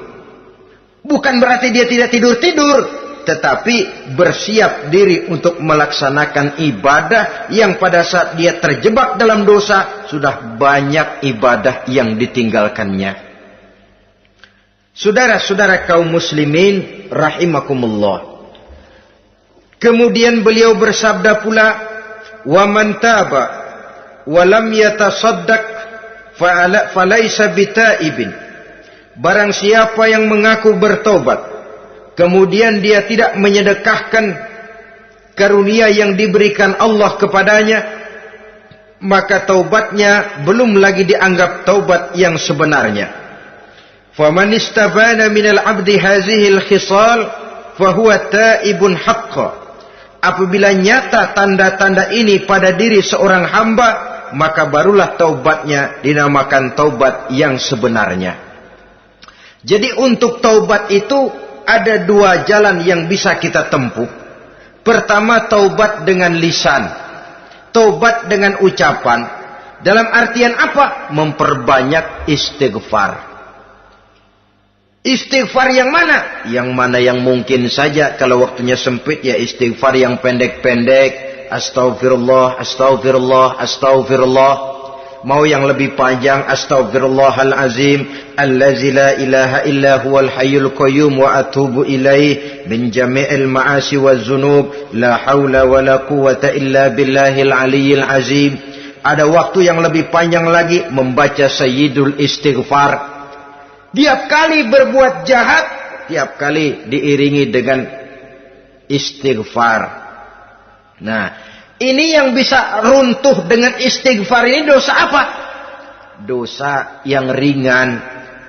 Bukan berarti dia tidak tidur-tidur, tetapi bersiap diri untuk melaksanakan ibadah yang pada saat dia terjebak dalam dosa, sudah banyak ibadah yang ditinggalkannya. Saudara-saudara kaum muslimin rahimakumullah. Kemudian beliau bersabda pula, "Wa man taba wa lam yatasaddaq falaysa bitaibin." Barang siapa yang mengaku bertobat, kemudian dia tidak menyedekahkan karunia yang diberikan Allah kepadanya, maka taubatnya belum lagi dianggap taubat yang sebenarnya. Faman istabana minal abdi hazihil khisal fahuwa taibun haqqa. Apabila nyata tanda-tanda ini pada diri seorang hamba, maka barulah taubatnya dinamakan taubat yang sebenarnya. Jadi untuk taubat itu ada 2 jalan yang bisa kita tempuh. Pertama, taubat dengan lisan, taubat dengan ucapan. Dalam artian apa? Memperbanyak istighfar. Istighfar yang mana? Yang mana yang mungkin saja. Kalau waktunya sempit, ya istighfar yang pendek-pendek. Astaghfirullah, astaghfirullah, astaghfirullah. Mau yang lebih panjang, astaghfirullahalazim allazi la ilaha illa huwal hayyul qayyum wa atubu ilaih min jami'il ma'asi waz zunub la haula wala quwwata illa billahil aliyyil azim. Ada waktu yang lebih panjang lagi membaca sayyidul istighfar. Tiap kali berbuat jahat, tiap kali diiringi dengan istighfar. Nah, ini yang bisa runtuh dengan istighfar ini dosa apa? Dosa yang ringan.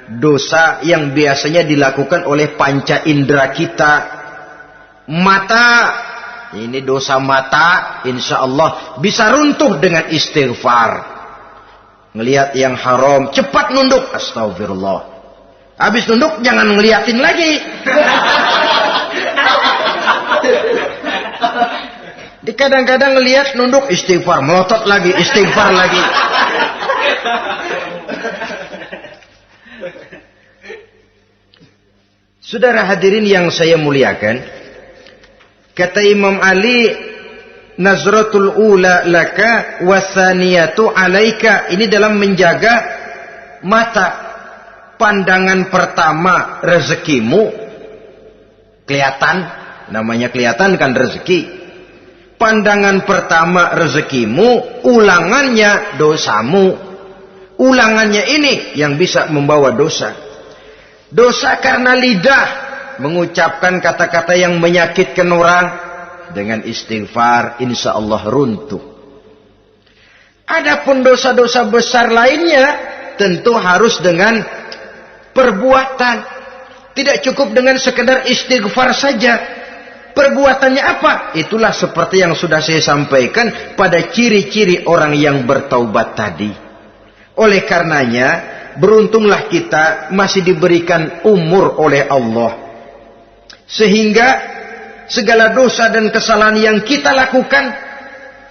dosa yang biasanya dilakukan oleh panca indera kita. Mata, ini dosa mata, insya Allah bisa runtuh dengan istighfar. Ngelihat yang haram, cepat nunduk, astagfirullah. Habis nunduk, jangan ngeliatin lagi. Kadang-kadang ngelihat nunduk, istighfar, melotot lagi, istighfar lagi. Saudara hadirin yang saya muliakan, kata Imam Ali, nazratul ula laka wasaniyatu alaika. Ini dalam menjaga mata. Pandangan pertama rezekimu, kelihatan, namanya kelihatan kan rezeki. Pandangan pertama rezekimu, ulangannya dosamu. Ulangannya ini yang bisa membawa dosa. Dosa karena lidah, mengucapkan kata-kata yang menyakitkan orang. Dengan istighfar, insya Allah runtuh. Adapun dosa-dosa besar lainnya, tentu harus dengan perbuatan. Tidak cukup dengan sekedar istighfar saja. Perbuatannya apa? Itulah seperti yang sudah saya sampaikan pada ciri-ciri orang yang bertaubat tadi. Oleh karenanya, beruntunglah kita masih diberikan umur oleh Allah. Sehingga segala dosa dan kesalahan yang kita lakukan,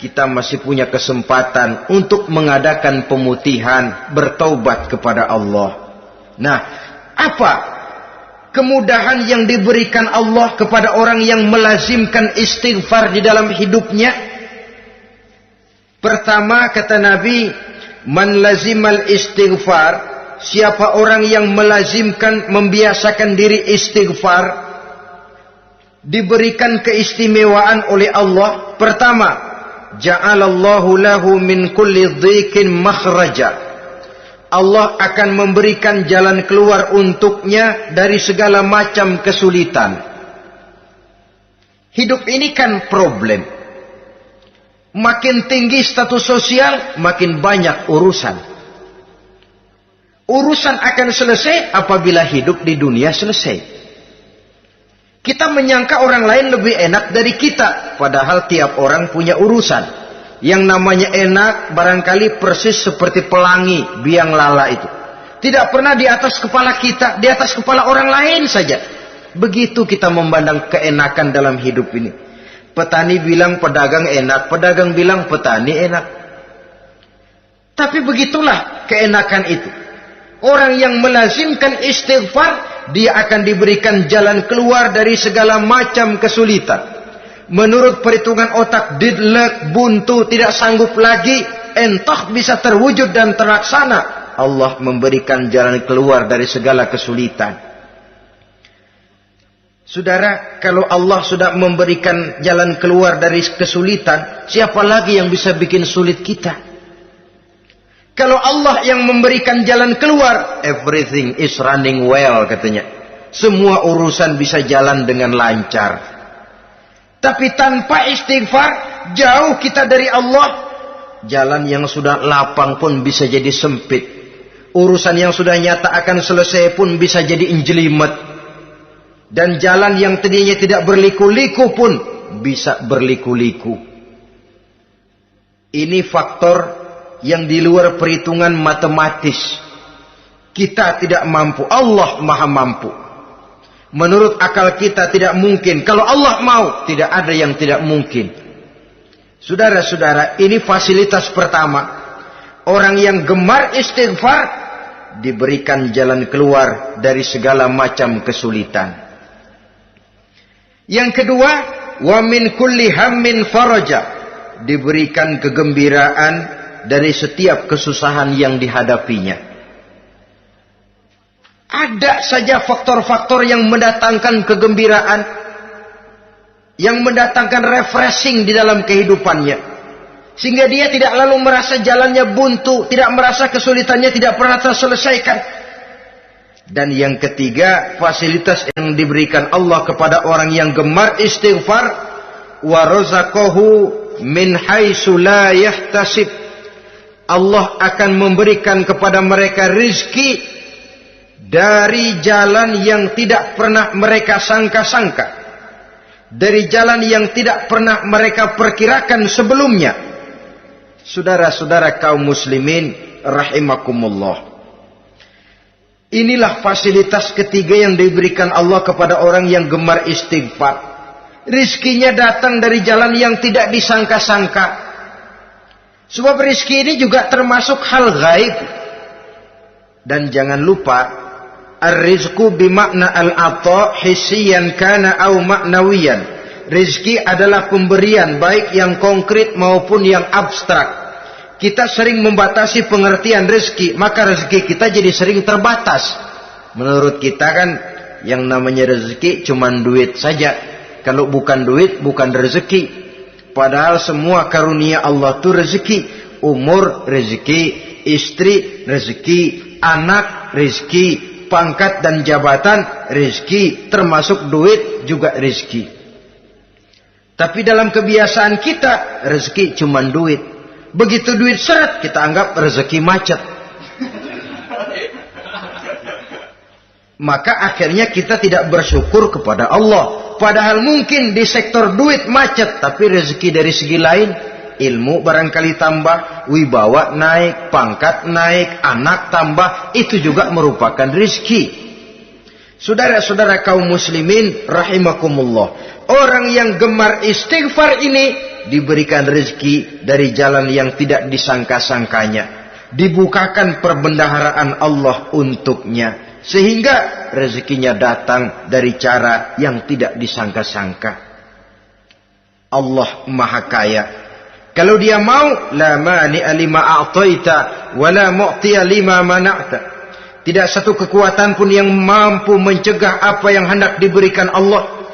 kita masih punya kesempatan untuk mengadakan pemutihan, bertaubat kepada Allah. Nah, apa kemudahan yang diberikan Allah kepada orang yang melazimkan istighfar di dalam hidupnya? Pertama, kata Nabi, man lazimal istighfar, siapa orang yang melazimkan, membiasakan diri istighfar, diberikan keistimewaan oleh Allah. Pertama, ja'alallahu lahu min kulli dhiqin makhraja. Allah akan memberikan jalan keluar untuknya dari segala macam kesulitan. Hidup ini kan problem. Makin tinggi status sosial, makin banyak urusan. Urusan akan selesai apabila hidup di dunia selesai. Kita menyangka orang lain lebih enak dari kita, padahal tiap orang punya urusan. Yang namanya enak barangkali persis seperti pelangi biang lala itu. Tidak pernah di atas kepala kita, di atas kepala orang lain saja. Begitu kita memandang keenakan dalam hidup ini. Petani bilang pedagang enak, pedagang bilang petani enak. Tapi begitulah keenakan itu. Orang yang melazimkan istighfar, dia akan diberikan jalan keluar dari segala macam kesulitan. Menurut perhitungan otak, didlek, buntu, tidak sanggup lagi, entah bisa terwujud dan terlaksana. Allah memberikan jalan keluar dari segala kesulitan. Saudara, kalau Allah sudah memberikan jalan keluar dari kesulitan, siapa lagi yang bisa bikin sulit kita? Kalau Allah yang memberikan jalan keluar, everything is running well, katanya. Semua urusan bisa jalan dengan lancar. Tapi tanpa istighfar, jauh kita dari Allah. Jalan yang sudah lapang pun bisa jadi sempit. Urusan yang sudah nyata akan selesai pun bisa jadi injelimet. Dan jalan yang tadinya tidak berliku-liku pun bisa berliku-liku. Ini faktor yang di luar perhitungan matematis. Kita tidak mampu, Allah maha mampu. Menurut akal kita tidak mungkin. Kalau Allah mau, tidak ada yang tidak mungkin. Saudara-saudara, ini fasilitas pertama. Orang yang gemar istighfar diberikan jalan keluar dari segala macam kesulitan. Yang kedua, wa min kulli hammin faraja, diberikan kegembiraan dari setiap kesusahan yang dihadapinya. Ada saja faktor-faktor yang mendatangkan kegembiraan, yang mendatangkan refreshing di dalam kehidupannya, sehingga dia tidak lalu merasa jalannya buntu, tidak merasa kesulitannya tidak pernah terselesaikan. Dan yang ketiga, fasilitas yang diberikan Allah kepada orang yang gemar istighfar, wa razaqahu min haitsu la yahtasib. Allah akan memberikan kepada mereka rizki dari jalan yang tidak pernah mereka sangka-sangka, dari jalan yang tidak pernah mereka perkirakan sebelumnya. Saudara-saudara kaum muslimin rahimakumullah, inilah fasilitas ketiga yang diberikan Allah kepada orang yang gemar istighfar. Rizkinya datang dari jalan yang tidak disangka-sangka. Sebab rizki ini juga termasuk hal gaib. Dan jangan lupa, ar-rizku bimakna al-ata hissiyan kana au ma'nawiyan. Rizki adalah pemberian, baik yang konkret maupun yang abstrak. Kita sering membatasi pengertian rizki, maka rizki kita jadi sering terbatas. Menurut kita kan yang namanya rezeki cuma duit saja. Kalau bukan duit, bukan rezeki. Padahal semua karunia Allah itu rezeki. Umur, rezeki. Istri, rezeki. Anak, rezeki. Pangkat dan jabatan, rezeki. Termasuk duit juga rezeki. Tapi dalam kebiasaan kita, rezeki cuma duit. Begitu duit seret, kita anggap rezeki macet. Maka akhirnya kita tidak bersyukur kepada Allah. Padahal mungkin di sektor duit macet, tapi rezeki dari segi lain, ilmu barangkali tambah, wibawa naik, pangkat naik, anak tambah, itu juga merupakan rezeki. Saudara-saudara kaum muslimin rahimakumullah, orang yang gemar istighfar ini diberikan rezeki dari jalan yang tidak disangka-sangkanya. Dibukakan perbendaharaan Allah untuknya. Sehingga rezekinya datang dari cara yang tidak disangka-sangka. Allah Maha Kaya. Kalau dia mau, la mani'a lima a'taita wa la mu'tiya lima mana'ta. Tidak satu kekuatan pun yang mampu mencegah apa yang hendak diberikan Allah,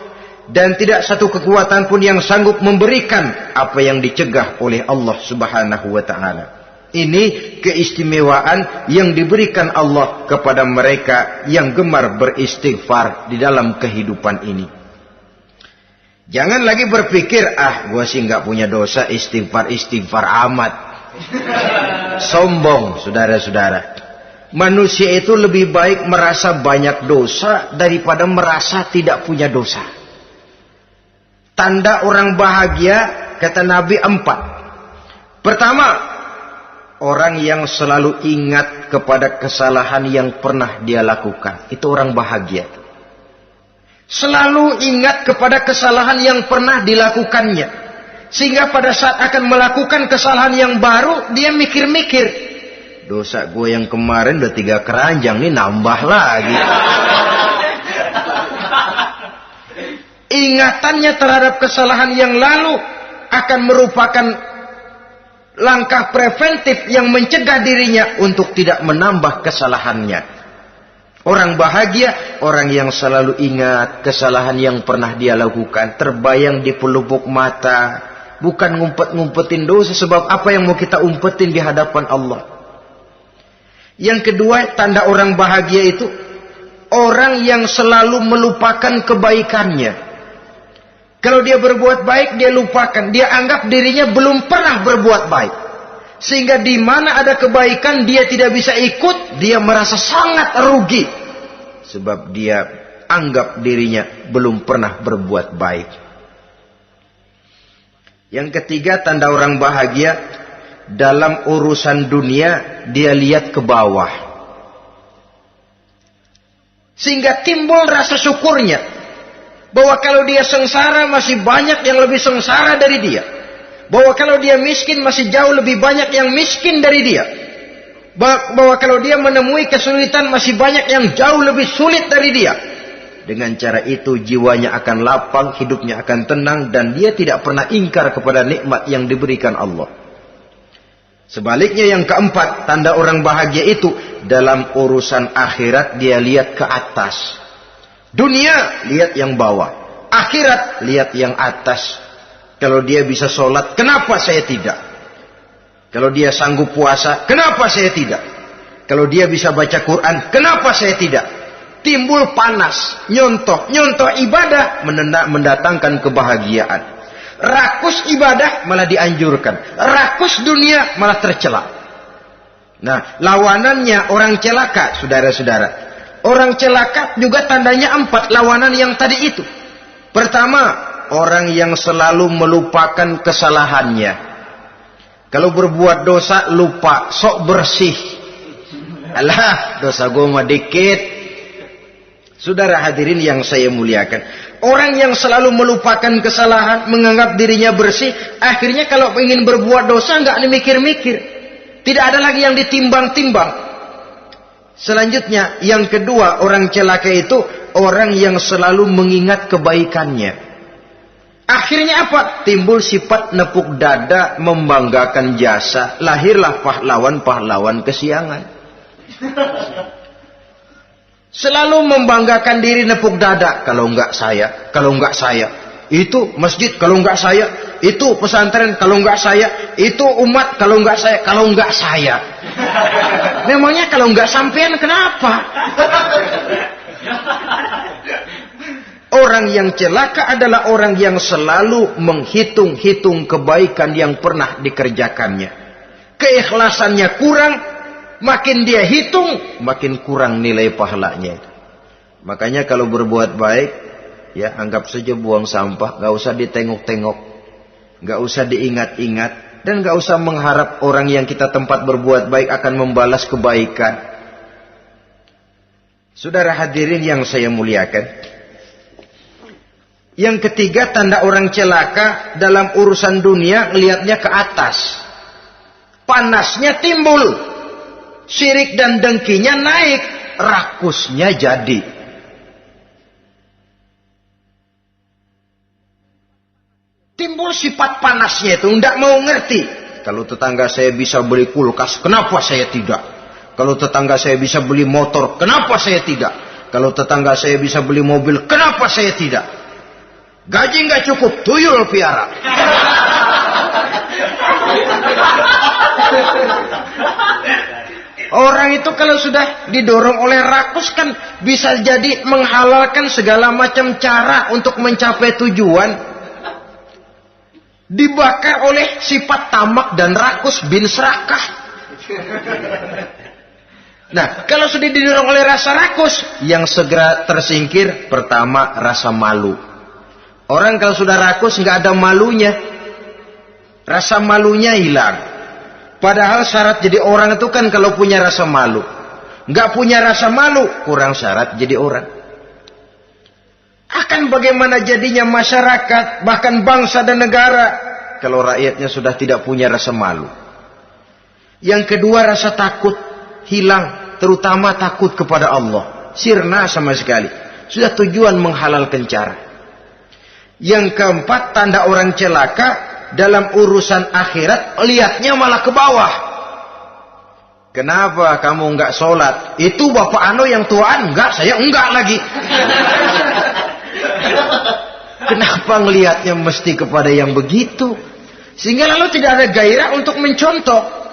dan tidak satu kekuatan pun yang sanggup memberikan apa yang dicegah oleh Allah Subhanahu wa taala. Ini keistimewaan yang diberikan Allah kepada mereka yang gemar beristighfar di dalam kehidupan ini. Jangan lagi berpikir, gua sih nggak punya dosa, istighfar amat. Sombong, saudara-saudara. Manusia itu lebih baik merasa banyak dosa daripada merasa tidak punya dosa. Tanda orang bahagia, kata Nabi, 4. Pertama, orang yang selalu ingat kepada kesalahan yang pernah dia lakukan. Itu orang bahagia. Selalu ingat kepada kesalahan yang pernah dilakukannya. Sehingga pada saat akan melakukan kesalahan yang baru, dia mikir-mikir. Dosa gue yang kemarin udah 3 keranjang, nih nambah lagi. Ingatannya terhadap kesalahan yang lalu akan merupakan langkah preventif yang mencegah dirinya untuk tidak menambah kesalahannya. Orang bahagia, orang yang selalu ingat kesalahan yang pernah dia lakukan, terbayang di pelupuk mata, bukan ngumpet-ngumpetin dosa. Sebab apa yang mau kita umpetin di hadapan Allah? Yang kedua, tanda orang bahagia itu orang yang selalu melupakan kebaikannya. Kalau dia berbuat baik, dia lupakan. Dia anggap dirinya belum pernah berbuat baik. Sehingga di mana ada kebaikan, dia tidak bisa ikut. Dia merasa sangat rugi. Sebab dia anggap dirinya belum pernah berbuat baik. Yang ketiga, tanda orang bahagia. Dalam urusan dunia, dia lihat ke bawah. Sehingga timbul rasa syukurnya. Bahwa kalau dia sengsara, masih banyak yang lebih sengsara dari dia. Bahwa kalau dia miskin, masih jauh lebih banyak yang miskin dari dia. Bahwa kalau dia menemui kesulitan, masih banyak yang jauh lebih sulit dari dia. Dengan cara itu, jiwanya akan lapang, hidupnya akan tenang, dan dia tidak pernah ingkar kepada nikmat yang diberikan Allah. Sebaliknya yang keempat, tanda orang bahagia itu, dalam urusan akhirat dia lihat ke atas. Dunia, lihat yang bawah. Akhirat, lihat yang atas. Kalau dia bisa sholat, kenapa saya tidak? Kalau dia sanggup puasa, kenapa saya tidak? Kalau dia bisa baca Quran, kenapa saya tidak? Timbul panas, nyontoh ibadah, mendatangkan kebahagiaan. Rakus ibadah malah dianjurkan. Rakus dunia malah tercela. Nah, lawanannya orang celaka, saudara-saudara. Orang celaka juga tandanya 4 lawanan yang tadi itu. Pertama, orang yang selalu melupakan kesalahannya. Kalau berbuat dosa lupa, sok bersih. Alah, dosa gue mah dikit. Saudara hadirin yang saya muliakan, orang yang selalu melupakan kesalahan, menganggap dirinya bersih, akhirnya kalau ingin berbuat dosa nggak dimikir-mikir. Tidak ada lagi yang ditimbang-timbang. Selanjutnya, yang kedua, orang celaka itu orang yang selalu mengingat kebaikannya. Akhirnya apa? Timbul sifat nepuk dada, membanggakan jasa. Lahirlah pahlawan-pahlawan kesiangan. Selalu membanggakan diri, nepuk dada. Kalau enggak saya, kalau enggak saya. Itu masjid, kalau enggak saya. Itu pesantren, kalau enggak saya. Itu umat, kalau enggak saya. Kalau enggak saya. Memangnya kalau enggak sampean kenapa? Orang yang celaka adalah orang yang selalu menghitung-hitung kebaikan yang pernah dikerjakannya. Keikhlasannya kurang, makin dia hitung, makin kurang nilai pahalanya. Makanya kalau berbuat baik, ya anggap saja buang sampah, gak usah ditengok-tengok, gak usah diingat-ingat, dan gak usah mengharap orang yang kita tempat berbuat baik akan membalas kebaikan. Saudara hadirin yang saya muliakan, yang ketiga, tanda orang celaka dalam urusan dunia, lihatnya ke atas. Panasnya timbul. Syirik dan dengkinya naik. Rakusnya jadi. Timbul sifat panasnya itu. Tidak mau ngerti. Kalau tetangga saya bisa beli kulkas, kenapa saya tidak? Kalau tetangga saya bisa beli motor, kenapa saya tidak? Kalau tetangga saya bisa beli mobil, kenapa saya tidak? Gaji nggak cukup, tuyul piara. Orang itu kalau sudah didorong oleh rakus kan bisa jadi menghalalkan segala macam cara untuk mencapai tujuan. Dibakar oleh sifat tamak dan rakus bin serakah. Nah, kalau sudah didorong oleh rasa rakus, yang segera tersingkir pertama rasa malu. Orang kalau sudah rakus nggak ada malunya, rasa malunya hilang. Padahal syarat jadi orang itu kan kalau punya rasa malu. Nggak punya rasa malu, kurang syarat jadi orang. Akan bagaimana jadinya masyarakat, bahkan bangsa dan negara, kalau rakyatnya sudah tidak punya rasa malu. Yang kedua, rasa takut hilang, terutama takut kepada Allah. Sirna sama sekali. Sudah tujuan menghalalkan cara. Yang keempat, tanda orang celaka dalam urusan akhirat, lihatnya malah ke bawah. Kenapa kamu enggak sholat? Itu bapak anu yang tuaan, enggak, saya enggak lagi. Kenapa ngelihatnya mesti kepada yang begitu? Sehingga lalu tidak ada gairah untuk mencontoh.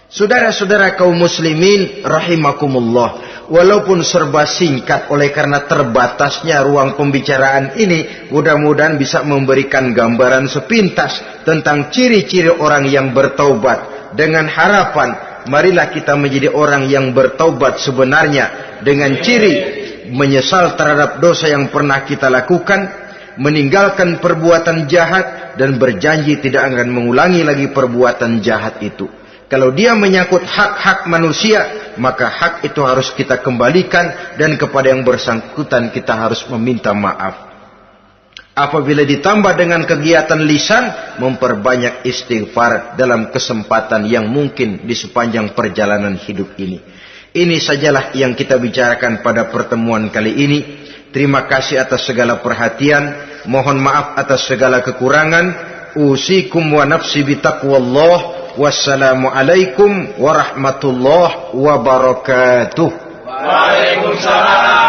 Saudara-saudara kaum muslimin rahimakumullah, walaupun serba singkat oleh karena terbatasnya ruang pembicaraan ini, mudah-mudahan bisa memberikan gambaran sepintas tentang ciri-ciri orang yang bertaubat. Dengan harapan, marilah kita menjadi orang yang bertaubat sebenarnya, dengan ciri menyesal terhadap dosa yang pernah kita lakukan, meninggalkan perbuatan jahat, dan berjanji tidak akan mengulangi lagi perbuatan jahat itu. Kalau dia menyangkut hak-hak manusia, maka hak itu harus kita kembalikan, dan kepada yang bersangkutan kita harus meminta maaf. Apabila ditambah dengan kegiatan lisan, memperbanyak istighfar dalam kesempatan yang mungkin di sepanjang perjalanan hidup ini. Ini sajalah yang kita bicarakan pada pertemuan kali ini. Terima kasih atas segala perhatian. Mohon maaf atas segala kekurangan. Usikum wa nafsi bitaqwallah. Wassalamualaikum warahmatullahi wabarakatuh. Waalaikumsalam.